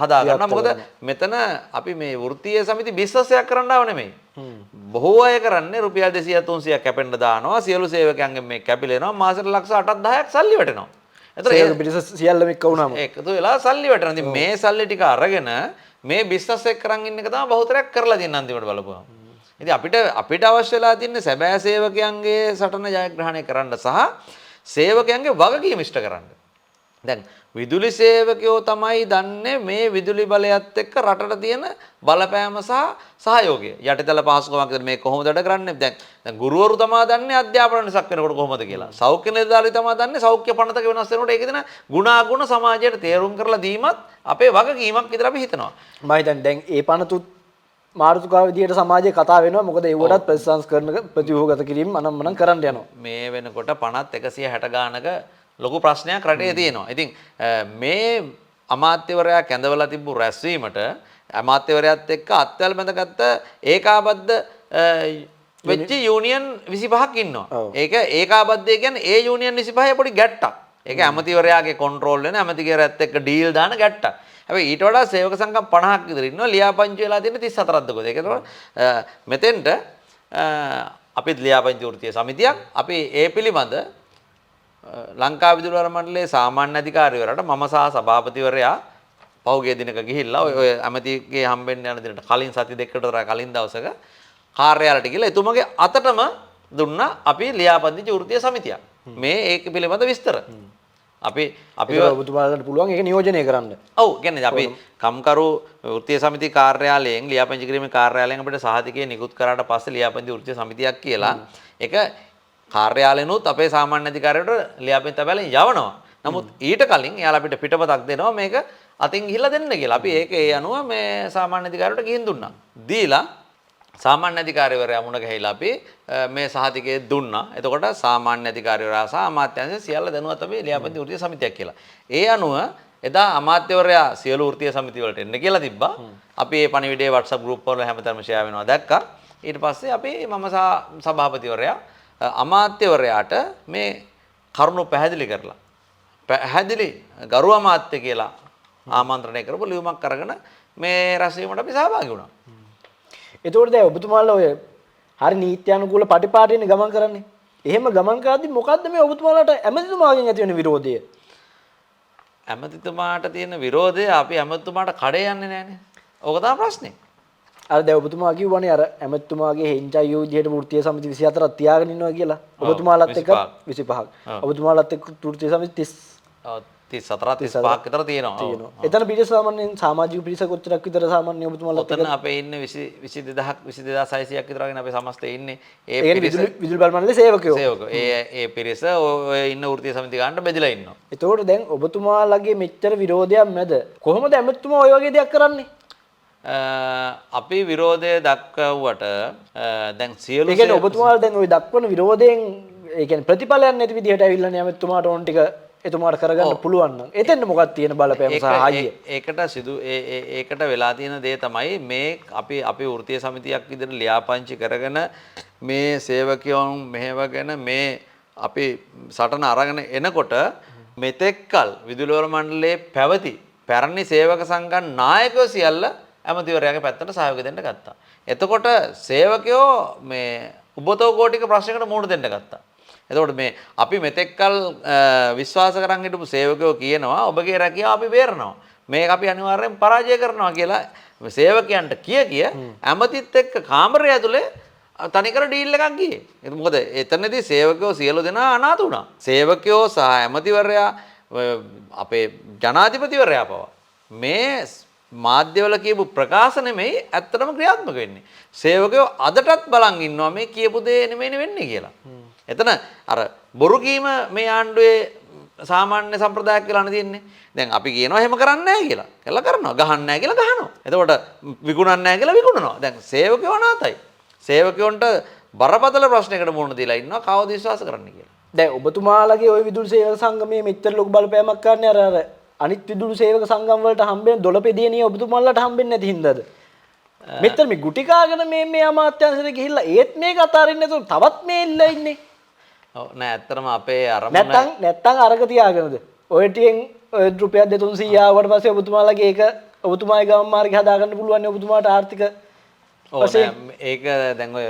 Speaker 1: හදා ගන්නවා. මොකද මෙතන අපි මේ වෘත්තීය සමිති බිස්නස් එකක් කරන්න ආව නෙමෙයි. බොහෝ අය කරන්නේ රුපියල් 200 300ක් කැපෙන්න දානවා. සියලු සේවකයන්ගෙන් මේ කැපිලෙනවා. මාසෙට ලක්ෂ 8ක් 10ක් සල්ලි වැටෙනවා.
Speaker 2: එතකොට ඒක බිස්නස් සියල්ලම එක්ක වුණාම
Speaker 1: ඒකතු වෙලා සල්ලි වැටෙනවා. ඉතින් මේ සල්ලි ටික අරගෙන මේ බිස්නස් එක කරන් ඉන්න එක තමයි බහුතරයක් කරලා තියෙන අන්තිමට බලපුවම. ඉතින් අපිට අවශ්‍ය වෙලා තින්නේ සැබෑ සේවකයන්ගේ සටන ජයග්‍රහණය කරන්න සහ සේවකයන්ගේ වගකීම ඉෂ්ට කරන්න. දැන් විදුලි සේවකයෝ තමයි දන්නේ මේ විදුලි බලයත් එක්ක රටට තියෙන බලපෑම සහ සහයෝගය. යටිතල පහසුකමක් මේ කොහොමද වැඩ කරන්නේ? දැන් ගුරුවරු තමයි දන්නේ අධ්‍යාපන වෙනසක් වෙනකොට කොහොමද කියලා. සෞඛ්‍ය නිලධාරී තමයි දන්නේ සෞඛ්‍ය පනතක වෙනස් වෙනකොට ඒකේ තියෙන ගුණාගුණ සමාජයට තේරුම් කරලා දීමත් අපේ වගකීමක් විතර අපි හිතනවා.
Speaker 2: මම හිතන්නේ දැන් ඒ පනතුත් මාරුතුකාව විදියට සමාජයේ කතා වෙනවා. මොකද ඒවටත් ප්‍රතිසංස්කරණ ප්‍රතිව්‍යුහගත කිරීම අනම්මනම් කරන්න යනවා.
Speaker 1: මේ වෙනකොට 50 160 ගානක ලොකු ප්‍රශ්නයක් රටේ තියෙනවා. ඉතින් මේ අමාත්‍යවරයා කැඳවලා තිබ්බු රැස්වීමට අමාත්‍යවරයාත් එක්ක අත්වැල් බැඳගත්ත ඒකාබද්ධ වෙච්ච යූනියන් 25ක් ඉන්නවා. ඒක ඒකාබද්ධය කියන්නේ ඒ යූනියන් 25 පොඩි ගැට්ටක්. ඒක ඇමතිවරයාගේ කන්ට්‍රෝල් වෙන ඇමතිවරයාත් එක්ක ඩීල් දාන ගැට්ටක්. හැබැයි ඊට වඩා සේවක සංඝම් 50ක් විතර ඉන්නවා. ලියාපදිංචි වෙලා තියෙන 34ක් දකෝද. ඒකතකොට මෙතෙන්ට අපිත් ලියාපදිංචි වෘත්තීය සමිතියක් අපි ඒ පිළිබඳ ලංකා විදුලි වර මණ්ඩලයේ සාමාන්‍ය අධිකාරිවරයාට මම සහ සභාපතිවරයා පහුගිය දිනක ගිහිල්ලා ඔය ඇමතිගේ හම්බෙන්න යන දිනට කලින් සති දෙකකට විතර කලින් දවසක කාර්යාලයට ගිහලා එතුමගේ අතටම දුන්නා අපි ලියාපදිංචි වෘත්තීය සමිතියක්. මේ ඒක පිළිබඳ විස්තර. අපි
Speaker 2: ඔබතුමාලට පුළුවන් ඒක නියෝජනය කරන්න.
Speaker 1: ඔව් කියන්නේ අපි කම්කරු වෘත්තීය සමිති කාර්යාලයෙන් ලියාපදිංචි කිරීමේ කාර්යාලයෙන් අපිට සහතිකය නිකුත් කරාට පස්සේ ලියාපදිංචි වෘත්තීය සමිතියක් කියලා ඒක කාර්යාලයෙන්ුත් අපේ සාමාන්‍ය අධිකාරියට ලියාපදිංචි තැබැලෙන් යවනවා. නමුත් ඊට කලින් එයාලා අපිට පිටපතක් දෙනවා මේක අතින් ගිහිල්ලා දෙන්න කියලා. අපි ඒක ඒ අනුව මේ සාමාන්‍ය අධිකාරියට ගිහින් දුන්නා. දීලා සාමාන්‍ය අධිකාරිවරයා මුණ ගැහිලා අපි මේ සහතිකය දුන්නා. එතකොට සාමාන්‍ය අධිකාරිවරයා සහ අමාත්‍යාංශය සියල්ල දැනුවත් අපි ලියාපදිංචි වෘත්තීය සමිතියක් කියලා. ඒ අනුව එදා අමාත්‍යවරයා සියලු වෘත්තීය සමිති වලට එන්න කියලා තිබ්බා. අපි මේ පණිවිඩයේ WhatsApp group වල හැමතැනම share වෙනවා දැක්කා. ඊට පස්සේ අපි මම සභාපතිවරයා අමාත්‍යවරයාට මේ කරුණු පැහැදිලි කරලා පැහැදිලි ගරු අමාත්‍ය කියලා ආමන්ත්‍රණය කරපු ලියුමක් අරගෙන මේ රැස්වීමට අපි සහභාගී වුණා.
Speaker 2: එතකොට දැන් ඔබතුමාලා ඔය හරි නීත්‍යානුකූල පටිපාටිනේ ගමන් කරන්නේ. එහෙම ගමන් කරද්දී මොකද්ද මේ ඔබතුමාලාට ඇමතිතුමාගෙන් ඇති වෙන විරෝධය?
Speaker 1: ඇමතිතුමාට තියෙන විරෝධය අපි ඇමතිතුමාට කඩේ යන්නේ නැහනේ. ඕක තමයි ප්‍රශ්නේ.
Speaker 2: අර දැන් ඔබතුමා කිව්වනේ අර ඇමතිතුමාගේ හෙන්චයි විදියට වෘත්තීය සමිති 24ක් තියාගෙන ඉන්නවා කියලා. ඔබතුමාලත් එක්ක 25ක්. ඔබතුමාලත් එක්ක වෘත්තීය සමිති
Speaker 1: 34 35ක් විතර තියෙනවා.
Speaker 2: එතන පිරිස සාමාන්‍යයෙන් සමාජික පිරිස කොච්චරක් විතර සාමාන්‍ය ඔබතුමාලා
Speaker 1: ඔතන අපේ ඉන්නේ 22600ක් විතර වගේ අපේ සමස්තයේ ඉන්නේ.
Speaker 2: ඒ විදුලි බල මණ්ඩලයේ සේවකයෝ.
Speaker 1: ඒ පිරිස ඔය ඉන්න වෘත්තීය සමිති ගන්නට බෙදලා ඉන්නවා.
Speaker 2: එතකොට දැන් ඔබතුමාලගේ මෙච්චර විරෝධයක් මැද කොහොමද ඇමතුමා ඔය වගේ දෙයක් කරන්නේ?
Speaker 1: අපි විරෝධය දක්වුවට දැන් සියලු
Speaker 2: ඒ කියන්නේ ඔබතුමාලා දැන් ওই දක්වන විරෝධයෙන් ඒ කියන්නේ ප්‍රතිඵලයක් නැති විදිහට ඇවිල්ලා නේ ඇමතුමාට ඕන ටික එතුමාට කරගන්න පුළුවන් නම් එතෙන් මොකක්ද තියෙන බලපෑම සහ ආයිය
Speaker 1: ඒකට වෙලා තියෙන දේ තමයි මේ අපි වෘත්තීය සමිතියක් විදිහට ලියාපදිංචි කරගෙන මේ සේවකයන් මෙහෙවගෙන මේ අපි සටන අරගෙන එනකොට මෙතෙක්කල් විදුලි වල මණ්ඩලයේ පැවති පැරණි සේවක සංගම් නායකයෝ සියල්ල ඇමතිවරයාගේ පැත්තට සහයෝගය දෙන්න ගත්තා. එතකොට සේවකයෝ මේ උබතෝ කෝටික ප්‍රශ්නයකට මුහුණ දෙන්න ගත්තා. එතකොට මේ අපි මෙතෙක්කල් විශ්වාස කරන් හිටපු සේවකයෝ කියනවා ඔබගේ රැකියාව අපි බේරනවා. මේක අපි අනිවාර්යෙන් පරාජය කරනවා කියලා සේවකයන්ට කිය ඇමතිත් එක්ක කාමරය ඇතුලේ තනිකර ඩීල් එකක් ගියේ. ඒක මොකද එතනදී සේවකයෝ සියලු දෙනා අනාථ වුණා. සේවකයෝ සහ ඇමතිවරයා අපේ ජනාධිපතිවරයා පවා මේ මාධ්‍යවල කියපු ප්‍රකාශ නෙමෙයි ඇත්තටම ක්‍රියාත්මක වෙන්නේ. සේවකයෝ අදටත් බලන් ඉන්නවා මේ කියපු දේ නෙමෙයි වෙන්නේ කියලා. එතන අර බොරු කීම මේ ආණ්ඩුවේ සාමාන්‍ය සම්ප්‍රදායක් කියලා නෙදින්නේ. දැන් අපි කියනවා එහෙම කරන්නේ නැහැ කියලා. කළා කරනවා. ගහන්නේ නැහැ කියලා ගහනවා. එතකොට විකුණන්නේ නැහැ කියලා විකුණනවා. දැන් සේවකයෝ අනාතයි. සේවකයන්ට බරපතල ප්‍රශ්නයකට මුහුණ දීලා ඉන්නවා කවුද විශ්වාස කරන්නේ කියලා.
Speaker 2: දැන් ඔබතුමාලගේ ওই විදුලි සේවක සංගමයේ මෙච්චර ලොකු බලපෑමක් කරන්නේ අර අනිත් විදුලි සේවක සංගම් වලට හම්බෙන දොළපෙදියනිය ඔබතුමාලට හම්බෙන්නේ නැති හින්දාද? මෙතන මේ ගුටි කාගෙන මේ අමාත්‍යාංශයට ගිහිල්ලා ඒත් මේක අතාරින්න නැතුව තවත් මේ ඉල්ල ඉන්නේ.
Speaker 1: ඔව් නෑ ඇත්තටම අපේ අරමුණ
Speaker 2: නැත්තම් අරක තියාගෙනද? ඔය ටිකෙන් ඔය රුපියල් 200 ආවට පස්සේ ඔබතුමාලගේ ඒක ඔබතුමාගේ ගමන් මාර්ගය හදාගන්න පුළුවන් නේ ඔබතුමාට ආර්ථික
Speaker 1: වශයෙන්. ඒක දැන් ඔය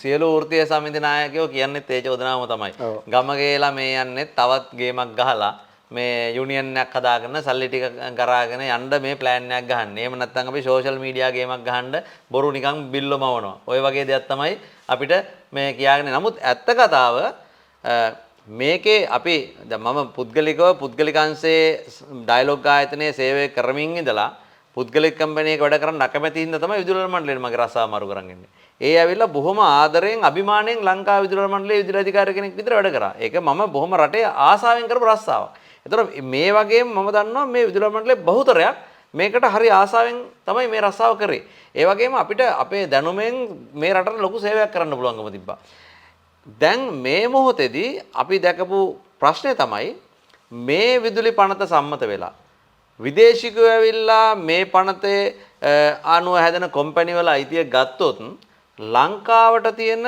Speaker 1: සියලු වෘත්තීය සමිති නායකයෝ කියන්නේ ඒ චෝදනාවම තමයි. ගම ගේලා මේ යන්නේ තවත් ගේමක් ගහලා මේ යුනියන් එකක් හදාගෙන සල්ලි ටික කරාගෙන යන්න මේ ප්ලෑන් එකක් ගහන්න. එහෙම නැත්නම් අපි සෝෂල් මීඩියා ගේමක් ගහන්න බොරු නිකන් බිල්ලම වනවා. ওই වගේ දෙයක් තමයි අපිට මේ කියාගෙන. නමුත් ඇත්ත කතාව මේකේ අපි දැන් මම පුද්ගලිකංශයේ ඩයලොග් ආයතනයේ සේවය කරමින් ඉඳලා පුද්ගලික කම්පැනි එක වැඩ කරන්න අකමැති හින්දා තමයි විදුලි මණ්ඩලයෙන් මගේ රස්සාව මාරු කරන් ඉන්නේ. ඒ ඇවිල්ලා බොහොම ආදරයෙන් අභිමාණයෙන් ලංකා විදුලි මණ්ඩලයේ විදුලි අධිකාරී කෙනෙක් විතර වැඩ කරා. ඒක මම බොහොම රටේ ආසාවෙන් කරපු රස්සාවක්. ඒතර මේ වගේම මම දන්නවා මේ විදුලි මණ්ඩලයේ බහුතරයක් මේකට හරි ආසාවෙන් තමයි මේ රස්සාව කරේ. ඒ වගේම අපිට අපේ දැනුමෙන් මේ රටට ලොකු සේවයක් කරන්න පුළුවන්කම තිබ්බා. දැන් මේ මොහොතේදී අපි දැකපු ප්‍රශ්නේ තමයි මේ විදුලි පනත සම්මත වෙලා විදේශිකයෝ ඇවිල්ලා මේ පනතේ අනුව හැදෙන කම්පැනි වල අයිතිය ගත්තොත් ලංකාවට තියෙන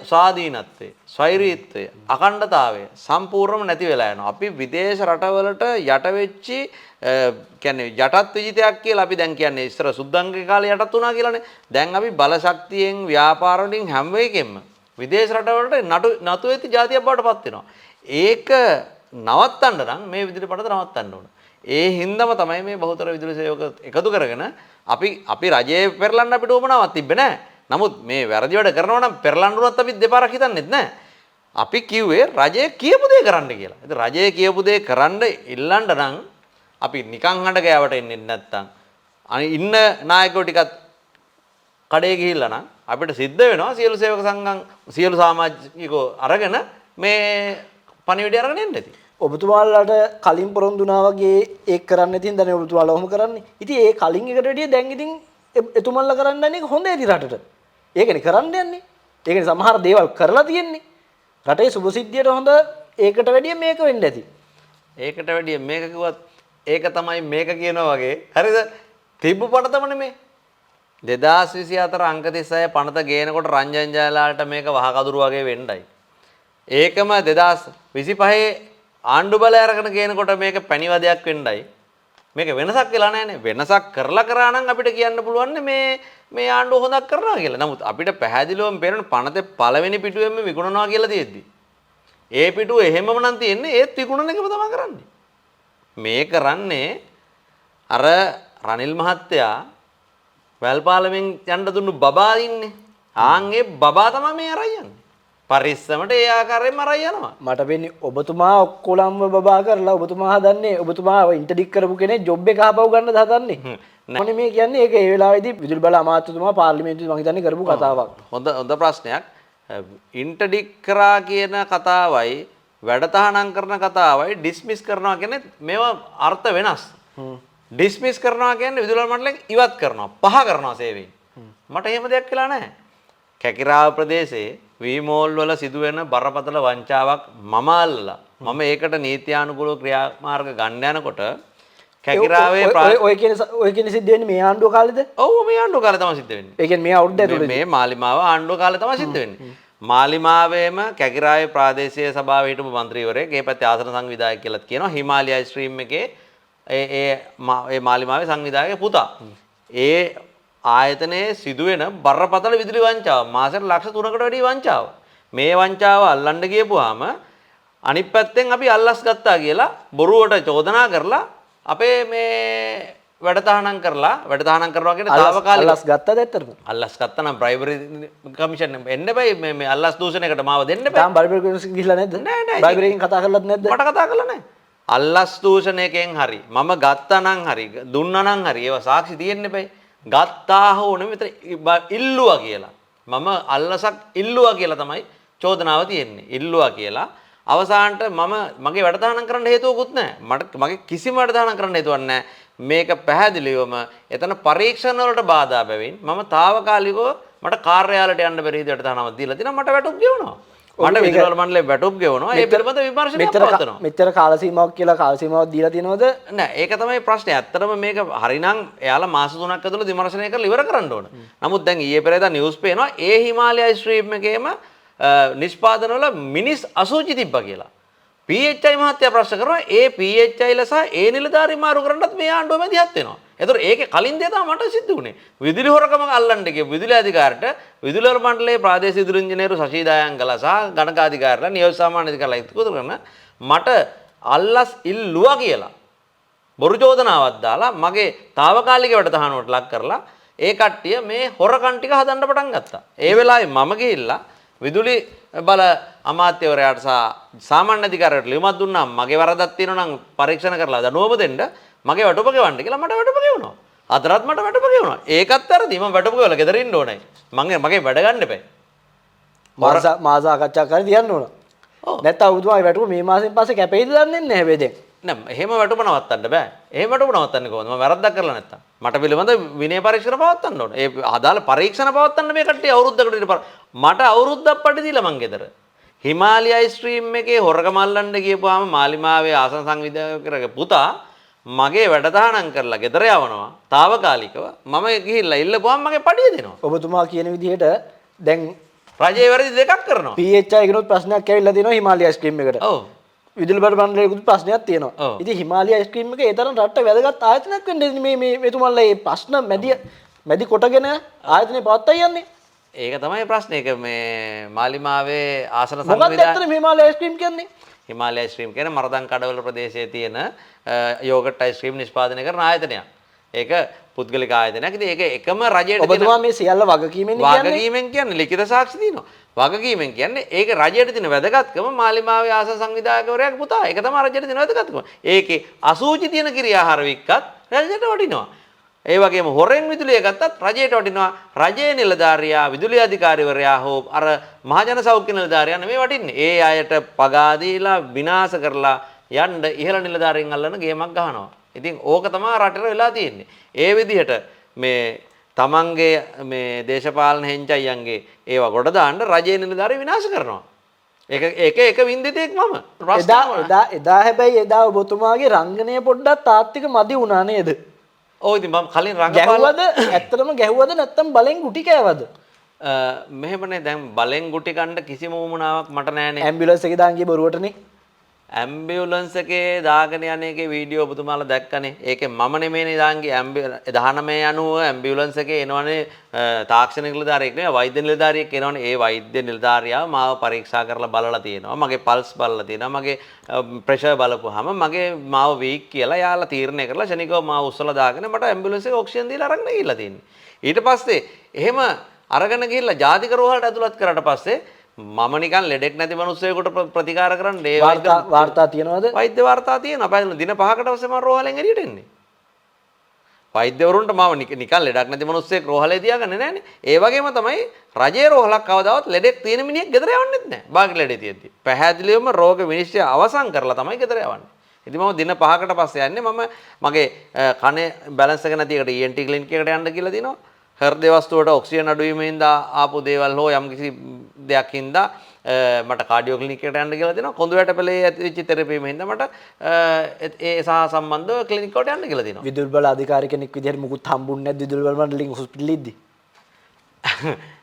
Speaker 1: ස්වාධීනත්වය, ස්වෛරීත්වය, අඛණ්ඩතාවය සම්පූර්ණයෙන්ම නැති වෙලා යනවා. අපි විදේශ රටවලට යට වෙච්චි කියන්නේ යටත් විජිතයක් කියලා අපි දැන් කියන්නේ ඉස්සර සුද්දන්ගේ කාලේ යටත් වුණා කියලානේ. දැන් අපි බලශක්තියෙන් ව්‍යාපාර වලින් හැම වෙකෙම විදේශ රටවලට නතු වෙති ජාතියක් බවට පත් වෙනවා. ඒක නවත්තන්න නම් මේ විදුලි පනත නවත්තන්න ඕන. ඒ හින්දාම තමයි මේ බහුතර විදුලි සේවක එකතු කරගෙන අපි රජයේ පෙරලන්න අපිට උවමනාවක් තිබ්බේ නැහැ. නමුත් මේ වැරදි වැඩ කරනවා නම් පෙරලන්න උනත් අපි දෙපාරක් හිතන්නෙත් නැහැ. අපි කිව්වේ රජය කියපු දේ කරන්න කියලා. ඉතින් රජය කියපු දේ කරන්න ඉල්ලන්න නම් අපි නිකන් හඬ ගෑවට එන්නේ නැත්තම් ඉන්න නායකයෝ ටිකත් කඩේ ගිහිල්ලා නම් අපිට සිද්ධ වෙනවා සියලු සේවක සංගම් සියලු සමාජිකයෝ අරගෙන මේ පණිවිඩය අරගෙන එන්න ඇති.
Speaker 2: ඔබතුමාලට කලින් පොරොන්දු වුණා වගේ ඒක කරන්න නැති හින්දානේ ඔබතුමාලා ඔහොම කරන්නේ. ඉතින් ඒ කලින් එකට වැඩිය දැන් ඉතින් එතුමන්ලා කරන්න යන්නේ හොඳ ඇති රටට. ඒකනේ කරන්න යන්නේ. ඒකනේ සමහර දේවල් කරලා තියෙන්නේ. රටේ සුභසිද්ධියට හොඳ ඒකට වැඩිය මේක වෙන්න ඇති.
Speaker 1: ඒකට වැඩිය මේක කිව්වත් ඒක තමයි මේක කියනවා වගේ. හරිද? තිබ්බ පනතම නෙමේ. 2024 අංක 36 පනත ගේනකොට රංජන් ජයලාලට මේක වහකදුරු වගේ වෙන්නයි. ඒකම 2025 ආණ්ඩු බලය අරගෙන ගේනකොට මේක පැණිවදයක් වෙන්නයි. මේක වෙනසක් වෙලා නැහැනේ. වෙනසක් කරලා කරා නම් අපිට කියන්න පුළුවන් මේ ආණ්ඩුව හොඳක් කරනවා කියලා. නමුත් අපිට පැහැදිලිවම පේන පනතේ පළවෙනි පිටුවෙම විකුණනවා කියලා තියෙද්දි. ඒ පිටුව එහෙමම නම් තියෙන්නේ ඒත් විකුණන එකම තමයි කරන්නේ. මේ කරන්නේ අර රනිල් මහත්තයා වැල්පාලෙන් යන්න දුන්නු බබා ඉන්නේ. ආන් ඒ බබා තමයි මේ අරන් යන්නේ. පරිස්සමට ඒ ආකාරයෙන්ම අරයි යනවා.
Speaker 2: මට වෙන්නේ ඔබතුමා ඔක්කොලම්ම බබා කරලා ඔබතුමා හදන්නේ ඔබතුමා ඉන්ටර්ඩික් කරපු කෙනෙක් ජොබ් එක ආපහු ගන්න හදන්නේ. මොනේ මේ කියන්නේ ඒක ඒ වෙලාවේදී විදුලි බල අමාත්‍යතුමා පාර්ලිමේන්තුවේ මං හිතන්නේ කරපු කතාවක්.
Speaker 1: හොඳ ප්‍රශ්නයක්. ඉන්ටර්ඩික් කරා කියන කතාවයි වැඩතහනම් කරන කතාවයි ඩිස්මිස් කරනවා කියන්නේ මේවා අර්ථ වෙනස්. ඩිස්මිස් කරනවා කියන්නේ විදුලි මණ්ඩලයෙන් ඉවත් කරනවා, පහ කරනවා සේවයෙන්. මට එහෙම දෙයක් කියලා නැහැ. කැකිරාව ප්‍රදේශයේ වීමෝල් වල සිදුවෙන බරපතල වංචාවක් මම අල්ලලා මම ඒකට නීත්‍යානුකූල ක්‍රියාමාර්ග ගන්න යනකොට කැකිරාවේ
Speaker 2: ඔය කියන සිද්ධ වෙන්නේ මේ ආණ්ඩුව කාලෙද?
Speaker 1: ඔව් මේ ආණ්ඩුව කාලේ තමයි සිද්ධ වෙන්නේ.
Speaker 2: ඒ කියන්නේ මේ අවුරුද්ද ඇතුළේ
Speaker 1: මේ මාලිමාව ආණ්ඩුව කාලේ තමයි සිද්ධ වෙන්නේ. මාලිමාවේම කැකිරාවේ ප්‍රාදේශීය සභාවේ හිටපු മന്ത്രിවරයෙක් ඒ පැත්තේ ආසන සංවිධායක කියලා කියනවා හිමාලය ස්ට්‍රීම් එකේ ඒ මාලිමාවේ සංවිධායකගේ පුතා. ඒ ආයතනයේ සිදුවෙන බරපතල විදුලි වංචාව මාසෙට ලක්ෂ 3කට වැඩි වංචාව. මේ වංචාව අල්ලන්න ගියපුවාම අනිත් පැත්තෙන් අපි අල්ලස් ගත්තා කියලා බොරුවට චෝදනා කරලා අපේ මේ වැඩතහනම් කරනවා කියන්නේ తాවකාලික
Speaker 2: අල්ලස් ගත්තද ඇත්තටම?
Speaker 1: අල්ලස් ගත්තා නම් බ්‍රයිබරි කමිෂන් එන්න බෑ මේ අල්ලස් දූෂණයකට මාව දෙන්න බෑ.
Speaker 2: තාම බ්‍රයිබරි කමිෂන් ගිහිල්ලා නැද්ද?
Speaker 1: නෑ.
Speaker 2: බ්‍රයිබරි එකෙන් කතා කරලත් නැද්ද?
Speaker 1: මට කතා කරලා නෑ. අල්ලස් දූෂණයකින් හරි මම ගත්තා නම් හරි දුන්නා නම් හරි ඒවා සාක්ෂි තියෙන්න බෑ. ගත්තා හෝ නෙමෙයි ඉල්ලුවා කියලා. මම අල්ලසක් ඉල්ලුවා කියලා තමයි චෝදනාව තියෙන්නේ. ඉල්ලුවා කියලා අවසානට මගේ වැඩතහනම් කරන්න හේතුවකුත් නැහැ. මගේ කිසිම වැඩතහනම් කරන්න හේතුවක් නැහැ. මේක පැහැදිලිවම එතන පරීක්ෂණ වලට බාධා බැවින් මම తాවකාලිකව මට කාර්යාලයට යන්න බැරි විදිහට තනමක් දීලා තිනවා මට වැටුප් ගෙවනවා. මට විදුලි මණ්ඩලේ වැටුප් ගෙවනවා. ඒ පිළිබඳ විමර්ශනයක් පවත්වනවා.
Speaker 2: මෙච්චර කාල සීමාවක් කියලා කාල සීමාවක් දීලා තියෙනවද?
Speaker 1: නෑ ඒක තමයි ප්‍රශ්නේ. ඇත්තටම මේක හරිනම් එයාලා මාස 3ක් ඇතුළත විමර්ශනය කරලා ඉවර කරන්න ඕන. නමුත් දැන් ඊයේ පෙරේදා නිවුස් පේනවා ඒ හිමාලය ස්ට්‍රීම් එකේම නිෂ්පාදන වල මිනිස් අසුචි තිබ්බා කියලා. PHI මහත්තයා ප්‍රශ්න කරනවා ඒ PHI ලස ඒ නිලධාරි මාරු කරන්නත් මේ ආණ්ඩුව මැදිහත් වෙනවා. ඒතර ඒකේ කලින් දේ තමයි මට සිද්ධ වුණේ. විදුලි හොරකම අල්ලන්න ගිය විදුලි අධිකාරියට විදුලි මණ්ඩලයේ ප්‍රාදේශීය විදුලි ඉංජිනේරු ශශී දයාංගලා සහ ගණකාධිකාරිලා නියෝජ්‍ය සාමාන්‍ය අධිකාරිලා එකතු කරන මට අල්ලස් ඉල්ලුවා කියලා බොරු චෝදනාවක් දාලා මගේ తాවකාලික වැඩතහනුවට ලක් කරලා ඒ කට්ටිය මේ හොරකම් ටික හදන්න පටන් ගත්තා. ඒ වෙලාවේ මම ගිහිල්ලා විදුලි බල අමාත්‍යවරයාට සහ සාමාන්‍ය අධිකාරියට ලියුමක් දුන්නා මගේ වරදක් තියෙනවා නම් පරීක්ෂණ කරලා දනුවම දෙන්න මගේ වැටුප ගෙවන්න කියලා මට වැටුප ගෙවනවා. අදටත් මට වැටුප ගෙවනවා. ඒකත් වැරදි. මම වැටුප ගෙවලා ගෙදර ඉන්න ඕනේ. මගේ වැඩ ගන්න එපා.
Speaker 2: මාස ආකච්ඡා කරලා තියන්න ඕන. නැත්නම් ඔබතුමාගේ වැටුප මේ මාසෙන් පස්සේ කැපෙයිද දන්නේ නැහැ හැබැයි දැන්.
Speaker 1: නෑ එහෙම වැටුප නවත්තන්න බෑ. එහෙම වැටුප නවත්තන්නේ කොහොමද? මම වැරද්දක් කරලා නැත්තම්. මට පිළිබඳ විනය පරීක්ෂණ පවත්වන්න ඕන. ඒ අදාළ පරීක්ෂණ පවත්වන්න මේ කට්ටිය අවුරුද්දකට ඉඳලා මට අවුරුද්දක් පඩි දීලා මං ගෙදර. හිමාලය ස්ට්‍රීම් එකේ හොරකම අල්ලන්න ගියපුවාම මාලිමාවේ ආසන සංවිධායකගේ පුතා මගේ වැඩතහනම් කරලා ගෙදර යවනවා. తాවකාලිකව මම ගිහිල්ලා ඉල්ලපුවාම මගේ පඩිය දෙනවා.
Speaker 2: ඔබතුමා කියන විදිහට දැන්
Speaker 1: රජයේ වැරදි දෙකක් කරනවා.
Speaker 2: PHI එකනොත් ප්‍රශ්නයක් ඇවිල්ලා දෙනවා හිමාලය ස්ට්‍රීම් එකට.
Speaker 1: ඔව්.
Speaker 2: විදුලි බල මණ්ඩලයකට ප්‍රශ්නයක් තියෙනවා. ඉතින් හිමාලය ස්ට්‍රීම් එක ඒ තරම් රටට වැදගත් ආයතනයක් වෙන්නේ මේ මෙතුමන්ලා මේ ප්‍රශ්න මැදි කොටගෙන ආයතනේ පවත්වා යන්නේ. ඒක
Speaker 1: තමයි ප්‍රශ්නේ. ඒක මේ මාලිමාවේ ආසන
Speaker 2: සංවිධානය මොකක්ද ඇත්තට හිමාලය ස්ට්‍රීම් කියන්නේ?
Speaker 1: හිමාලය ස්ට්‍රීම් කියන්නේ මරදන් කඩවල ප්‍රදේශයේ තියෙන යෝගට් අයිස්ක්‍රීම් නිෂ්පාදනය කරන ආයතනයක්. ඒක පුද්ගලික ආයතනයක්. ඉතින් ඒක එකම රජයට
Speaker 2: ඔබතුමා මේ සියල්ල වගකීමෙන්
Speaker 1: කියන්නේ ලිඛිත සාක්ෂි තියෙනවා. වගකීමෙන් කියන්නේ ඒක රජයට තියෙන වැදගත්කම මාලිමාවේ ආසන සංවිධායකවරයාගේ පුතා. ඒක තමයි රජයට තියෙන වැදගත්කම. ඒකේ අසූචි තියෙන ක්‍රියාහාර වික්කත් රජයට වටිනවා. ඒ වගේම හොරෙන් විදුලිය ගත්තත් රජයට වටිනවා. රජයේ නිලධාරියා විදුලි අධිකාරිවරයා හෝ අර මහජන සෞඛ්‍ය නිලධාරියා නෙමෙයි වටින්නේ. ඒ අයට පගා දීලා විනාශ කරලා යන්න ඉහළ නිලධාරීන් අල්ලන ගේමක් ගහනවා. ඉතින් ඕක තමයි රටේ වෙලා තියෙන්නේ. ඒ විදිහට මේ තමන්ගේ මේ දේශපාලන හෙන්චයියන්ගේ ඒවා ගොඩ දාන්න රජයේ නිලධාරී විනාශ කරනවා. ඒක වින්දිතෙක් මම.
Speaker 2: එදා හැබැයි එදා ඔබතුමාගේ රංගනය පොඩ්ඩක් තාත්තික මදි වුණා නේද?
Speaker 1: ඔව් ඉතින් මම කලින්
Speaker 2: ගැහුවද? ඇත්තටම ගැහුවද නැත්නම් බලෙන් ගුටි කෑවද?
Speaker 1: මෙහෙමනේ දැන් බලෙන් ගුටි කන්න කිසිම උවමනාවක් මට නෑනේ.
Speaker 2: ඇම්බියුලන්ස් එකේ දාන් ගිය බොරුවටනේ.
Speaker 1: ඇම්බියුලන්ස් එකේ දාගෙන යන එකේ වීඩියෝ ඔබතුමාලා දැක්කනේ. ඒකේ මම නෙමෙයිනේ දාන් ගියේ 1990 ඇම්බියුලන්ස් එකේ එනවනේ තාක්ෂණික නිලධාරියෙක් නෙවෙයි වෛද්‍ය නිලධාරියෙක් එනවනේ. ඒ වෛද්‍ය නිලධාරියා මාව පරීක්ෂා කරලා බලලා තියෙනවා. මගේ පල්ස් බලලා තියෙනවා. මගේ ප්‍රෙෂර් බලපුවාම මගේ මාව වීක් කියලා යාලා තීරණය කරලා ශනිකව මාව උස්සලා දාගෙන මට ඇම්බියුලන්ස් එකේ ඔක්සිජන් දීලා අරගෙන ගිහිල්ලා තියෙන්නේ. ඊට පස්සේ එහෙම අරගෙන ගිහිල්ලා ජාතික රෝහලට ඇතුළත් කරාට පස්සේ මම නිකන් ලෙඩෙක් නැති මිනිස්සෙකුට ප්‍රතිකාර කරන්න ඒ
Speaker 2: වාර්තා තියනවද?
Speaker 1: වෛද්‍ය වාර්තා තියෙනවා. අපේ දින 5කට පස්සේ මම රෝහලෙන් එළියට එන්නේ. වෛද්‍යවරුන්ට මම නිකන් ලෙඩක් නැති මිනිස්සෙක් රෝහලේ තියාගන්නේ නැහනේ. ඒ වගේම තමයි රජයේ රෝහලක් කවදාවත් ලෙඩෙක් තියෙන මිනිහෙක් ගෙදර යවන්නෙත් නැහැ. බාගේ ලෙඩේ තියෙද්දි. පැහැදිලිවම රෝග විනිශ්චය අවසන් කරලා තමයි ගෙදර යවන්නේ. ඉතින් මම දින 5කට පස්සේ යන්නේ මම මගේ කනේ බැලන්ස් එක නැති එකට ENT ක්ලිනික් එකට යන්න කියලා දිනවා. හෘද වස්තුවට ඔක්සිජන් අඩුවීමෙන් ආපු දේවල් හෝ යම් කිසි දෙයක් හින්දා මට කාඩියෝ ක්ලිනික් එකට යන්න කියලා දෙනවා. කොඳු වැටපලේ ඇතිවෙච්ච තෙරපීම හින්දා මට ඒ සහ සම්බන්ධව ක්ලිනික් වලට යන්න කියලා දෙනවා.
Speaker 2: විදුලි බල අධිකාරී කෙනෙක් විදිහට මුකුත් හම්බුන්නේ නැද්ද විදුලි බල මණ්ඩලෙන් හොස්පිටල් ඉද්දි?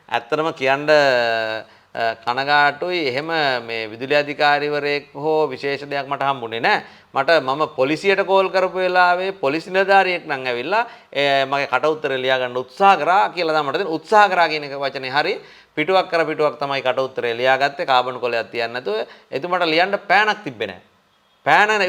Speaker 1: ඇත්තටම කියන්න කනගාටුයි. එහෙම මේ විදුලි අධිකාරිවරයෙක් හෝ විශේෂ දෙයක් මට හම්බුනේ නැහැ. මම පොලිසියට කෝල් කරපු වෙලාවේ පොලිසි නිලධාරියෙක් නම් ඇවිල්ලා මගේ කට උත්තරේ ලියා ගන්න උත්සාහ කරා කියලා තමයි මට දෙන උත්සාහ කරා කියන එක වචනේ හරි පිටුවක් කර පිටුවක් තමයි කට උත්තරේ ලියාගත්තේ කාබන් කොලයක් තියන්න නැතුව එතුමාට ලියන්න පෑනක් තිබ්බේ නැහැ. පෑන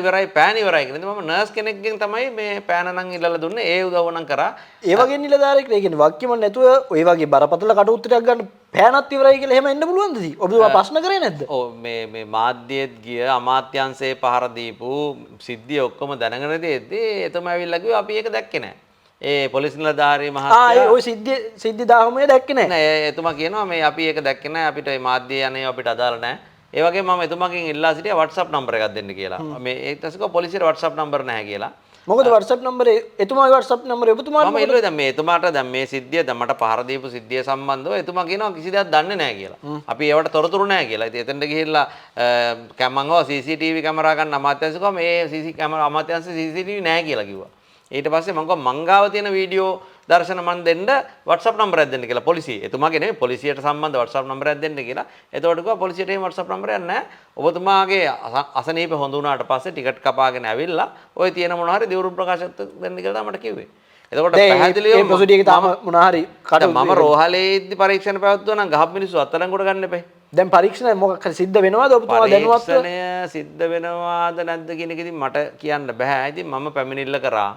Speaker 1: ඉවරයි කියන මම නර්ස් කෙනෙක්ගෙන් තමයි මේ පෑන නම් ඉල්ලලා දුන්නේ. ඒ උදව්ව නම් කරා. ඒ
Speaker 2: වගේ නිලධාරියෙක් ඒ කියන්නේ වක්කියම නැතුව ඔය වගේ බරපතල කට උත්තරයක් ගන්න පෑනක් ඉවරයි කියලා එහෙම එන්න පුළුවන්ද? ඔබතුමා ප්‍රශ්න කරේ නැද්ද?
Speaker 1: ඔව් මේ මාධ්‍යයේත් ගිය අමාත්‍යංශයේ පහර දීපු සිද්ධිය ඔක්කොම දැනගෙන තියෙද්දි එතුමා ඇවිල්ලා කිව්වා අපි ඒක දැක්කේ නැහැ. ඒ පොලිස් නිලධාරී මහත්තයා
Speaker 2: ඔය සිද්ධි දාහමේ දැක්කේ නැහැ.
Speaker 1: නෑ එතුමා කියනවා මේ අපි ඒක දැක්කේ නැහැ. අපිට මේ මාධ්‍ය යන්නේ අපිට අදාළ නැහැ. ඒ වගේම මම එතුමාගෙන් ඉල්ලා සිටියා WhatsApp නම්බර් එකක් දෙන්න කියලා. මේ ඒකටසක පොලිසියට WhatsApp නම්බර් නැහැ කියලා.
Speaker 2: මොකද WhatsApp නම්බරේ එතුමාගේ WhatsApp නම්බරේ ඔබතුමාට
Speaker 1: මම ඉල්ලුවේ දැන් මේ එතුමාට දැන් මේ සිද්ධිය දැන් මට පහර දීපු සිද්ධිය සම්බන්ධව එතුමා කියනවා කිසි දෙයක් දන්නේ නැහැ කියලා. අපි ඒවට තොරතුරු නැහැ කියලා. ඉතින් එතනට ගිහිල්ලා මම CCTV කැමරා ගන්න අමාත්‍යාංශ කිව්වා මේ CC කැමරා අමාත්‍යාංශ CCTV නැහැ කියලා කිව්වා. ඊට පස්සේ මම කිව්වා මංගාව තියෙන වීඩියෝ දර්ශන මන් දෙන්න WhatsApp නම්බරයක් දෙන්න කියලා පොලිසිය. එතුමාගේ නෙමෙයි පොලිසියට සම්බන්ධ WhatsApp නම්බරයක් දෙන්න කියලා. එතකොට කිව්වා පොලිසියට එහෙම WhatsApp නම්බරයක් නැහැ. ඔබතුමාගේ අසනීප හොඳ වුණාට පස්සේ ටිකට් කපාගෙන ඇවිල්ලා ওই තියෙන මොනවා හරි දිවුරු ප්‍රකාශයක් දෙන්න කියලා මට කිව්වේ. එතකොට පැහැදිලිවම
Speaker 2: මේ ප්‍රොසීඩියර් එක තාම මොනවා හරි
Speaker 1: මම රෝහලේදී පරීක්ෂණ පැවැත්වුවා නම් ගහපු මිනිස්සු අත්අඩංගුවට ගන්න එපා.
Speaker 2: දැන් පරීක්ෂණ මොකක් හරි සිද්ධ වෙනවද ඔබතුමා දැනුවත්ව?
Speaker 1: පරීක්ෂණය සිද්ධ වෙනවද නැද්ද කියන එක ඉතින් මට කියන්න බෑ. ඉතින් මම පැමිණිල්ල කරා.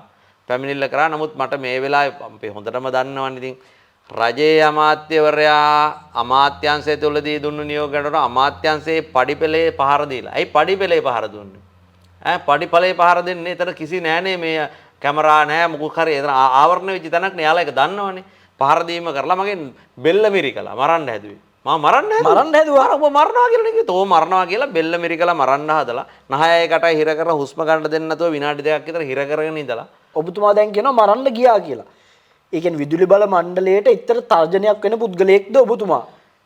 Speaker 1: නමුත් මට මේ වෙලාවේ අපි හොඳටම දන්නවනේ ඉතින් රජයේ අමාත්‍යවරයා අමාත්‍යංශය තුලදී දුන්නු නියෝගයට අමාත්‍යංශයේ පඩිපෙළේ පහර දීලා. ඇයි පඩිපෙළේ පහර දුන්නේ? පඩිපෙළේ පහර දෙන්නේ එතන කිසි නෑනේ මේ කැමරා නෑ මොකක් හරි එතන ආවරණ වෙච්ච තැනක් නේ. යාලා ඒක දන්නවනේ. පහර දීම කරලා මගෙන් බෙල්ල මිරිකලා මරන්න හැදුවේ. මම මරන්න හැදුවා. ඔබ මරනවා කියලා නේ කිව්වේ. මරනවා කියලා බෙල්ල මිරිකලා මරන්න හදලා නහයකටයි හිර කරලා හුස්ම ගන්න දෙන්න නැතුව විනාඩි 2ක් විතර හිර කරගෙන ඉඳලා
Speaker 2: ඔබතුමා දැන් කියනවා මරන්න ගියා කියලා. ඒ කියන්නේ විදුලි බල මණ්ඩලයට ඉතර තර්ජනයක් වෙන පුද්ගලයෙක්ද ඔබතුමා?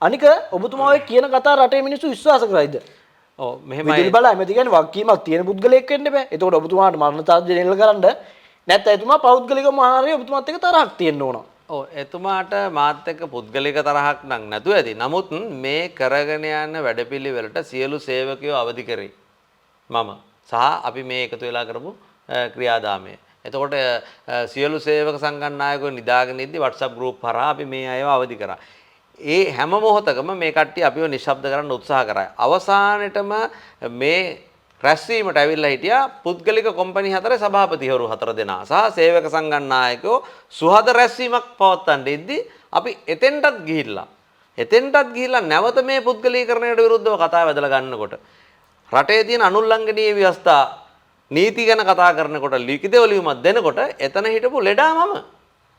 Speaker 2: අනික ඔබතුමා ඔය කියන කතා රටේ මිනිස්සු විශ්වාස කරයිද?
Speaker 1: ඔව් මෙහෙමයි.
Speaker 2: විදුලි බල ඇමති කියන්නේ වගකීමක් තියෙන පුද්ගලයෙක් වෙන්න බෑ. එතකොට ඔබතුමාට මරණ තර්ජනය එල්ල කරන්න නැත්නම් එතුමා පෞද්ගලිකව හරිය ඔබතුමාත් එක්ක තරහක් තියෙන්න ඕන.
Speaker 1: ඔව් එතුමාට මාත් එක්ක පුද්ගලික තරහක් නම් නැතුව ඇති. නමුත් මේ කරගෙන යන වැඩපිළිවෙලට සියලු සේවකයෝ අවදි කරේ මම සහ අපි මේ එකතු වෙලා කරපු ක්‍රියාදාමය. එතකොට සියලු සේවක සංගණනායකයෝ නිදාගෙන ඉද්දි WhatsApp group හරහා අපි මේ අයව අවදි කරා. ඒ හැම මොහොතකම මේ කට්ටිය අපිව නිශ්ශබ්ද කරන්න උත්සාහ කරා. අවසානෙටම මේ රැස්වීමට ඇවිල්ලා හිටියා පුද්ගලික කොම්පැනි හතරේ සභාපතිවරු 4 දෙනා සහ සේවක සංගණනායකයෝ සුහද රැස්වීමක් පවත්වන්න ඉද්දි අපි එතෙන්ටත් ගිහිල්ලා නැවත මේ පුද්ගලීකරණයට විරුද්ධව කතා වැදලා ගන්නකොට රටේ තියෙන අනුල්ලංඝනීය ව්‍යවස්ථා නීති ගැන කතා කරනකොට ලිඛිතව ලියුමක් දෙනකොට එතන හිටපු ලෙඩා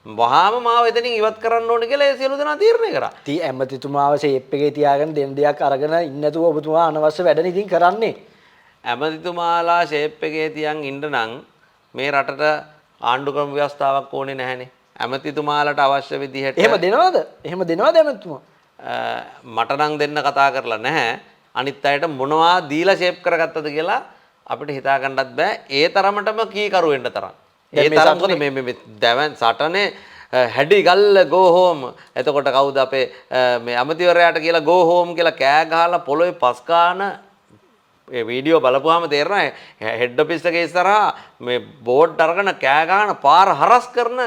Speaker 1: වහාම මාව එතනින් ඉවත් කරන්න ඕනේ කියලා ඒ සියලු දෙනා තීරණය කරා.
Speaker 2: ඉතින් ඇමතිතුමාව ෂේප් එකේ තියාගෙන දෙන දෙයක් අරගෙන ඉන්න නැතුව ඔබතුමා අනවශ්‍ය වැඩ ඉතින් කරන්නේ.
Speaker 1: ඇමතිතුමාලා ෂේප් එකේ තියන් ඉන්න නම් මේ රටට ආණ්ඩුක්‍රම ව්‍යවස්ථාවක් ඕනේ නැහැනේ. ඇමතිතුමාලට අවශ්‍ය විදිහට
Speaker 2: එහෙම දෙනවද ඇමතිතුමා?
Speaker 1: මට නම් දෙන්න කතා කරලා නැහැ. අනිත් අයට මොනවා දීලා ෂේප් කරගත්තද කියලා අපිට හිතා ගන්නත් බෑ. ඒ තරමටම කීකරු වෙන්න තරම්. ඒ තරම් මොකද මේ දැවන් සටනේ හැඩි ගල්ල go home. එතකොට කවුද අපේ මේ අමතිවරයාට කියලා go home කියලා කෑ ගහලා පොළොවේ පස් කාන ඒ වීඩියෝ බලපුවාම තේරෙනවා හෙඩ් ඔෆිස් එකේ ඉස්සරහා මේ බෝඩ් අරගෙන කෑ ගහන පාර හරස් කරන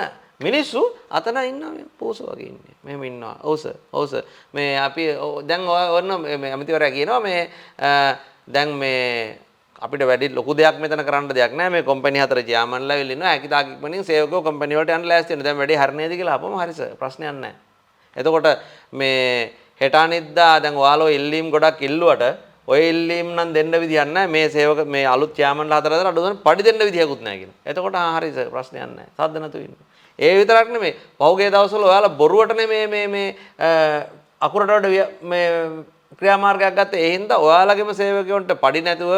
Speaker 1: මිනිස්සු අතන ඉන්නවා මේ පෝසෝ වගේ ඉන්නේ. මෙහෙම ඉන්නවා. ඔව් සර්. මේ අපි දැන් ඔන්න මේ අමතිවරයා කියනවා මේ දැන් මේ අපිට වැඩි ලොකු දෙයක් මෙතන කරන්න දෙයක් නැහැ. මේ කම්පැනි හතරේ චෙයාමන්ලා වෙලා ඉන්නවා. හැකිතාක් ඉක්මනින් සේවකයෝ කම්පැනි වලට යන්න ලෑස්ති වෙනවා. දැන් වැඩි හරිනේද කියලා අපම හරි සර් ප්‍රශ්නයක් නැහැ. එතකොට මේ හෙට අනිද්දා දැන් ඔයාලා ඉල්ලීම් ගොඩක් ඉල්ලුවට ඔය ඉල්ලීම් නම් දෙන්න විදියක් නැහැ. මේ සේවක මේ අලුත් යාමන්ලා හතර අතර අඩු ගන්න පඩි දෙන්න විදියකුත් නැහැ කියලා. එතකොට හරි ප්‍රශ්නයක් නැහැ. සද්ද නැතු ඉන්න. ඒ විතරක් නෙමෙයි. පහුගිය දවස්වල ඔයාලා බොරුවට මේ අකුරට වඩා මේ ක්‍රියාමාර්ගයක් ගත්තා. ඒ හින්දා ඔයාලගේම සේවකයන්ට පඩි නැතුව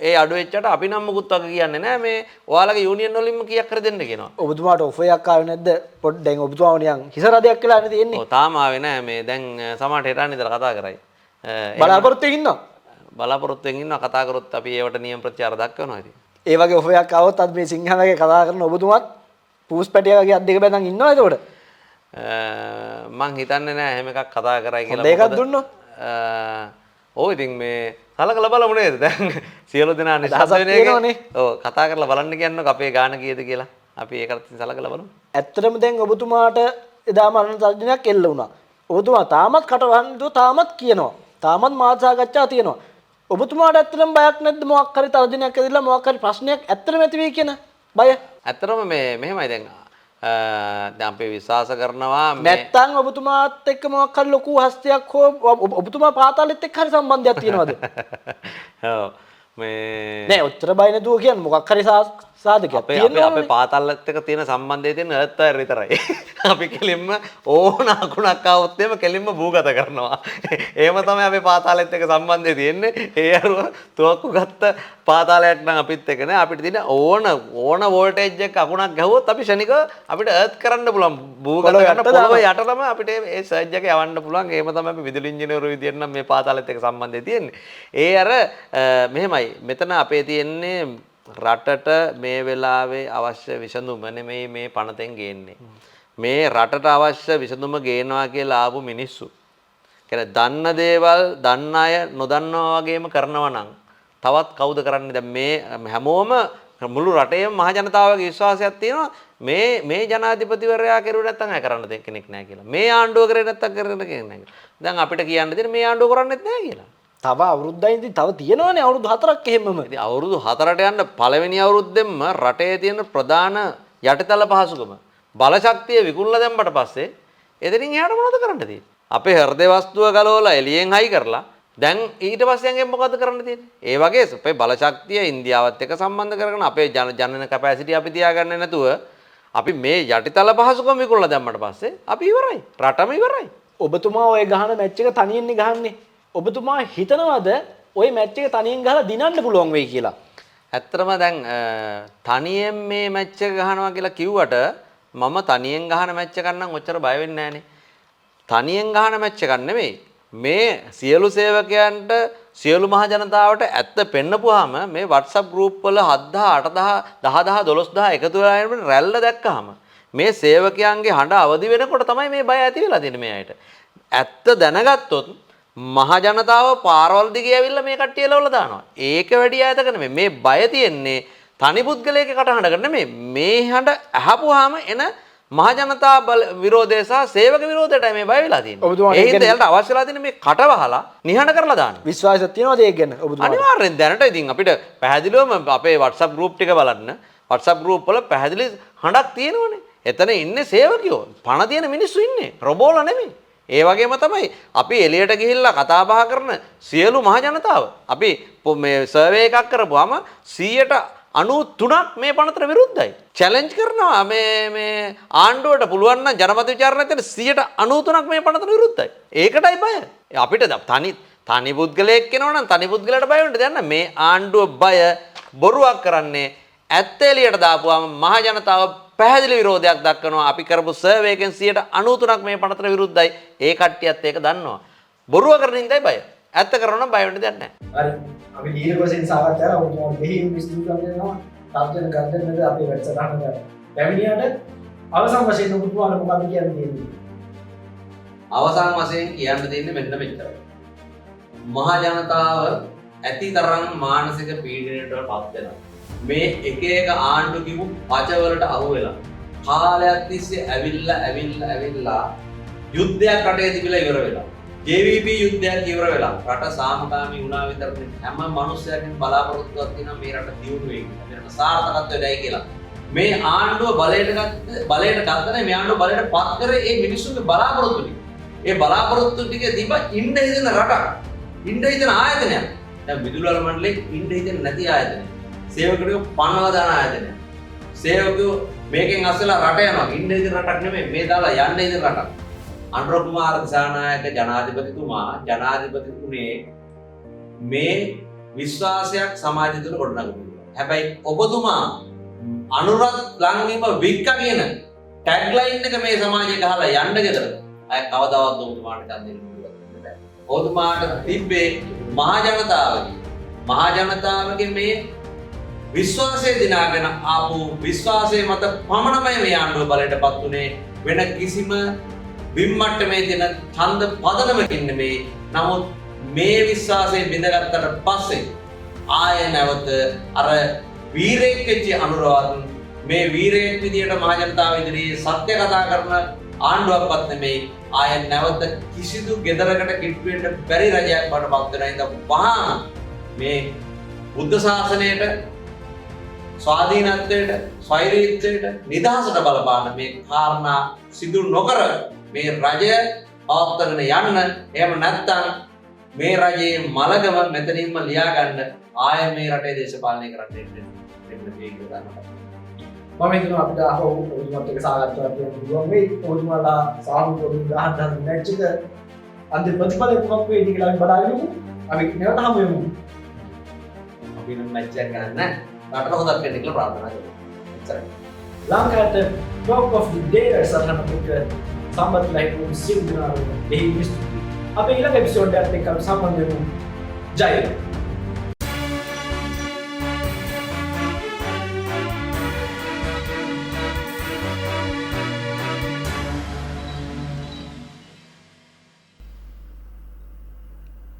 Speaker 1: ඒ අඩු වෙච්චට අපි නම් මුකුත් වගේ කියන්නේ නැහැ. මේ ඔයාලගේ යූනියන් වලින්ම කීයක් කර දෙන්න කියනවා.
Speaker 2: ඔබතුමාට ඔෆර් එකක් ආවේ නැද්ද? පොඩ්ඩක් දැන් ඔබතුමාව නිකන් හිස රදයක් කියලා නේ තියෙන්නේ.
Speaker 1: ඔව් තාම ආවේ නැහැ. මේ දැන් සමහරට හෙටාන් ඉඳලා කතා කරයි.
Speaker 2: බලාපොරොත්තුෙන් ඉන්නවා.
Speaker 1: බලාපොරොත්තුෙන් ඉන්නවා. කතා කරොත් අපි ඒවට නියම ප්‍රතිචාර දක්වනවා ඉතින්.
Speaker 2: ඒ වගේ ඔෆර් එකක් ආවොත් අද මේ සිංහලගේ කතා කරන ඔබතුමාත් පූස් පැටිය වගේ අත් දෙක බැඳන් ඉන්නවා එතකොට.
Speaker 1: මං හිතන්නේ නැහැ එහෙම එකක් කතා කරයි කියලා.
Speaker 2: ඒකක් දුන්නොත්
Speaker 1: ඔව් ඉතින් මේ සලකලා බලමු නේද? දැන් සියලු දෙනා නිසද්ද වෙන එක. ඔව් කතා කරලා බලන්න කියන්නකෝ අපේ ගාන කීයද කියලා. අපි ඒකට සලකලා බලමු.
Speaker 2: ඇත්තටම දැන් ඔබතුමාට එදා මරණ තර්ජනයක් එල්ල වුණා. ඔබතුමා තාමත් කටවහන්නව තාමත් කියනවා. තාමත් මාත් සාකච්ඡා තියෙනවා. ඔබතුමාට ඇත්තටම බයක් නැද්ද මොකක් හරි තර්ජනයක් ඇදලා මොකක් හරි ප්‍රශ්නයක් ඇත්තටම ඇති වෙයි කියන බය?
Speaker 1: ඇත්තටම මේ මෙහෙමයි දැන් අපි විශ්වාස කරනවා
Speaker 2: නැත්තම් ඔබතුමාත් එක්ක මොකක් හරි ලොකු හස්තයක් හෝ ඔබතුමා පාතාලෙත් එක්ක හරි සම්බන්ධයක් තියෙනවද?
Speaker 1: ඔව් මේ
Speaker 2: නෑ ඔච්චර බය නැතුව කියන්නේ මොකක් හරි සාධකයක්
Speaker 1: තියෙනවා. අපේ පාතාලෙත් එක්ක තියෙන සම්බන්ධය තියෙන එර්ත් වයර් විතරයි. අපි කෙලින්ම ඕන අකුණක් ආවොත් එහෙම කෙලින්ම භූගත කරනවා. එහෙම තමයි අපේ පාතාලෙත් එක්ක සම්බන්ධය තියෙන්නේ. ඒ අරුව තුවක්කු ගත්ත පාතාලයක් නම් අපිත් එක්ක නෑ. අපිට තියෙන ඕන වෝල්ටේජ් එක අකුණක් ගැහුවොත් අපි ෂණිකව අපිට එර්ත් කරන්න පුළුවන්. භූගත කරන්න පොළොව යටටම අපිට ඒ සර්ජ් එක යවන්න පුළුවන්. එහෙම තමයි අපි විදුලි ඉංජිනේරු විදියට නම් මේ පාතාලෙත් එක්ක සම්බන්ධය තියෙන්නේ. ඒ අර මෙහෙමයි. මෙතන අපේ තියෙන්නේ රටට මේ වෙලාවේ අවශ්‍ය විසඳුම නෙමෙයි මේ පනතෙන් ගේන්නේ. මේ රටට අවශ්‍ය විසඳුම ගේනවා කියලා ආපු මිනිස්සු. කියන්නේ දන්න දේවල් දන්න අය නොදන්නවා වගේම කරනවා නම් තවත් කවුද කරන්නේ? දැන් මේ හැමෝම මුළු රටේම මහ ජනතාවගේ විශ්වාසයක් තියෙනවා මේ ජනාධිපතිවරයා කෙරුවේ නැත්නම් අය කරන්න දෙයක් කෙනෙක් නැහැ කියලා. මේ ආණ්ඩුව කරේ නැත්නම් කරන්න කෙනෙක් නැහැ කියලා. දැන් අපිට කියන්න දෙන්නේ මේ ආණ්ඩුව කරන්නේත් නැහැ කියලා.
Speaker 2: තව අවුරුද්දයි ඉතින් තව තියෙනවනේ අවුරුදු 4ක් එහෙමම.
Speaker 1: ඉතින් අවුරුදු 4ට යන්න පළවෙනි අවුරුද්දෙන්ම රටේ තියෙන ප්‍රධාන යටිතල පහසුකම බලශක්තිය විකුණලා දැම්මට පස්සේ එතනින් එහාට මොනවද කරන්න තියෙන්නේ? අපේ හෘද වස්තුව ගලවලා එළියෙන් හයි කරලා දැන් ඊට පස්සේ යන්නේ මොකද්ද කරන්න තියෙන්නේ? ඒ වගේ අපේ බලශක්තිය ඉන්දියාවත් එක්ක සම්බන්ධ කරගෙන අපේ ජනන කැපැසිටි අපි තියාගන්නේ නැතුව අපි මේ යටිතල පහසුකම විකුණලා දැම්මට පස්සේ අපි ඉවරයි. රටම ඉවරයි.
Speaker 2: ඔබතුමා ඔය ගහන මැච් එක තනියෙන්නේ ගහන්නේ. ඔබතුමා හිතනවද ওই මැච් එක තනියෙන් ගහලා දිනන්න පුළුවන් වෙයි කියලා?
Speaker 1: ඇත්තටම දැන් තනියෙන් මේ මැච් එක ගහනවා කියලා කිව්වට මම තනියෙන් ගහන මැච් එකක් නම් ඔච්චර බය වෙන්නේ නැහනේ. තනියෙන් ගහන මැච් එකක් නෙමෙයි. මේ සියලු සේවකයන්ට සියලු මහ ජනතාවට ඇත්ත පෙන්නපුවාම මේ WhatsApp group වල 7000 8000 10000 12000 එකතු වෙලා ඉන්න රැල්ල දැක්කහම මේ සේවකයන්ගේ හඬ අවදි වෙනකොට තමයි මේ බය ඇති වෙලා තියෙන්නේ මේ අයට. ඇත්ත දැනගත්තොත් මහ ජනතාව පාරවල් දිගේ ඇවිල්ලා මේ කට්ටිය එලවලා දානවා. ඒක වැඩි ඈතක නෙමෙයි. මේ බය තියෙන්නේ තනි පුද්ගලයෙක්ගේ කටහඬකට නෙමෙයි. මේ හඬ අහපුවාම එන මහ ජනතා විරෝධය සහ සේවක විරෝධයටයි මේ බය වෙලා තියෙන්නේ. ඒ හින්දා එයාලට අවශ්‍යලා තියෙන මේ කටවහලා නිහඬ කරලා දාන්න.
Speaker 2: විශ්වාසයක් තියෙනවද ඒක ගැන ඔබතුමාට?
Speaker 1: අනිවාර්යෙන් දැනට ඉතින් අපිට පැහැදිලිවම අපේ WhatsApp group ටික බලන්න. WhatsApp group වල පැහැදිලි හඬක් තියෙනවනේ. එතන ඉන්නේ සේවකයෝ. පණ තියෙන මිනිස්සු ඉන්නේ. රොබෝලා නෙමෙයි. ඒ වගේම තමයි අපි එළියට ගිහිල්ලා කතා බහ කරන සියලු මහ ජනතාව අපි මේ සර්වේ එකක් කරපුවාම 93ක් මේ පනතට විරුද්ධයි. චැලෙන්ජ් කරනවා මේ ආණ්ඩුවට පුළුවන් නම් ජනමත විචාරණය කරන 93ක් මේ පනතට විරුද්ධයි. ඒකටයි බය. අපිට තනි පුද්ගලයෙක් කෙනා නම් තනි පුද්ගලයාට බය වෙන්න දෙයක් නැහැ. මේ ආණ්ඩුව බය බොරුවක් කරන්නේ ඇත්ත එළියට දාපුවාම මහ ජනතාව පැහැදිලි විරෝධයක් දක්වනවා. අපි කරපු සර්වේ එකෙන් 93ක් මේ පනතට විරුද්ධයි. ඒ කට්ටියත් ඒක දන්නවා. බොරුව කරන ඉඳයි බය. ඇත්ත කරනවා නම් බය වෙන්න දෙයක් නැහැ.
Speaker 2: හරි. අපි දීර්ඝ වශයෙන් සාකච්ඡා කරා. ඔබතුමා මෙහි විස්තර කරනවා. තාක්ෂණ ගද්දෙන්නද අපේ වැඩසටහන පැමිණියාට අවසන් වශයෙන් ඔබතුමාට මොකක්ද කියන්න තියෙන්නේ?
Speaker 1: අවසන් වශයෙන් කියන්න තියෙන්නේ මෙන්න මෙච්චරයි. මහ ජනතාව ඇතිතරම් මානසික පීඩනයකට පත් වෙනවා. මේ එක ආණ්ඩු කිව්ව පචවලට අහු වෙලා කාලයක් තිස්සේ ඇවිල්ලා යුද්ධයක් රටේ තිබිලා ඉවර වෙලා JVP යුද්ධයක් ඉවර වෙලා රට සාමකාමී වුණා විතර හැම මිනිස්සයකින් බලාපොරොත්තුවක් තියෙනවා මේ රට දියුණු වෙයි කියලා. මේකට සාර්ථකත්වයටයි කියලා. මේ ආණ්ඩුව බලයට ගත්තනේ මේ ආණ්ඩුව බලයට පත් කරේ මේ මිනිස්සුන්ගේ බලාපොරොත්තු ටික.
Speaker 3: ඒ බලාපොරොත්තු ටික දීප ඉන්න හිතන රටක්. ඉන්න හිතන ආයතනයක්. දැන් විදුලි වල මණ්ඩලේ ඉන්න හිතන නැති ආයතනයක්. සේවකයෝ පනවලා දාන ආයතනයක්. සේවකයෝ මේකෙන් අස්සලා රට යනවා. ඉන්න හිතන රටක් නෙමෙයි මේ දාලා යන්න හිතන රටක්. අනුර කුමාර දිසානායක ජනාධිපතිතුමා ජනාධිපතිතුමේ මේ විශ්වාසයක් සමාජය තුළ ගොඩනගනවා. හැබැයි ඔබතුමා අනුරත් ලංවීම වික්ක කියන ටැග්ලයින් එක මේ සමාජයේ ගහලා යන්න ගෙදර අය කවදාවත් ඔබතුමාට ඡන්දෙ දෙන්න බෑ. ඔබතුමාට තිබ්බේ මහා ජනතාවගේ මේ විශ්වාසය දිනාගෙන ආපු විශ්වාසයේ මත පමණමයි මේ ආණ්ඩුව බලයටපත් උනේ. වෙන කිසිම බිම්මට්ටමේ තියෙන ඡන්ද පදනමකින් නෙමෙයි. නමුත් මේ විශ්වාසය බිඳගත්තට පස්සේ ආය නැවත අර වීරයෙක් වෙච්ච අනුරවත් මේ වීරයෙක් විදියට මහ ජනතාව ඉදිරියේ සත්‍ය කතා කරන ආණ්ඩුවක්වත් නෙමෙයි. ආය නැවත කිසිදු ගෙදරකට කිට්ටු වෙන්න බැරි රජයක් බවට පත් වෙන ඉඳ වහාම මේ බුද්ධ ශාසනයට ස්වාධීනත්වයට ස්වෛරීත්වයට නිදහසට බලපාන මේ කාරණා සිදු නොකර මේ රජය පවත්වාගෙන යන්න. එහෙම නැත්නම් මේ රජයේ මලගම මෙතනින්ම ලියාගන්න ආය මේ රටේ දේශපාලනය කරන්න දෙන්න මේ කියලා ගන්නවා.
Speaker 2: මම හිතනවා අපිට අහෝ ඔබතුමාත් එක්ක සාකච්ඡා කරන්න පුළුවන් වෙයි. ඔබතුමාලා සාහෘදව ගහන්න මැච් එක අන්තිම ප්‍රතිඵලය කොහොමද වෙන්නේ කියලා අපි බලාගෙන ඉමු. අපි නැවත හමු වෙමු.
Speaker 3: අපි නම් මැච් එක ගන්න රටට හොදක් වෙන්න කියලා ප්‍රාර්ථනා කරමු. එච්චරයි.
Speaker 2: ලංකාවට Talk of the Day සටහනක සම්බන්ධලා හිටපු සිංහනාව එහි විස්තෘතිය. අපි ඊළඟ එපිසෝඩ් එකත් එක්ක සම්බන්ධ වෙමු. ජය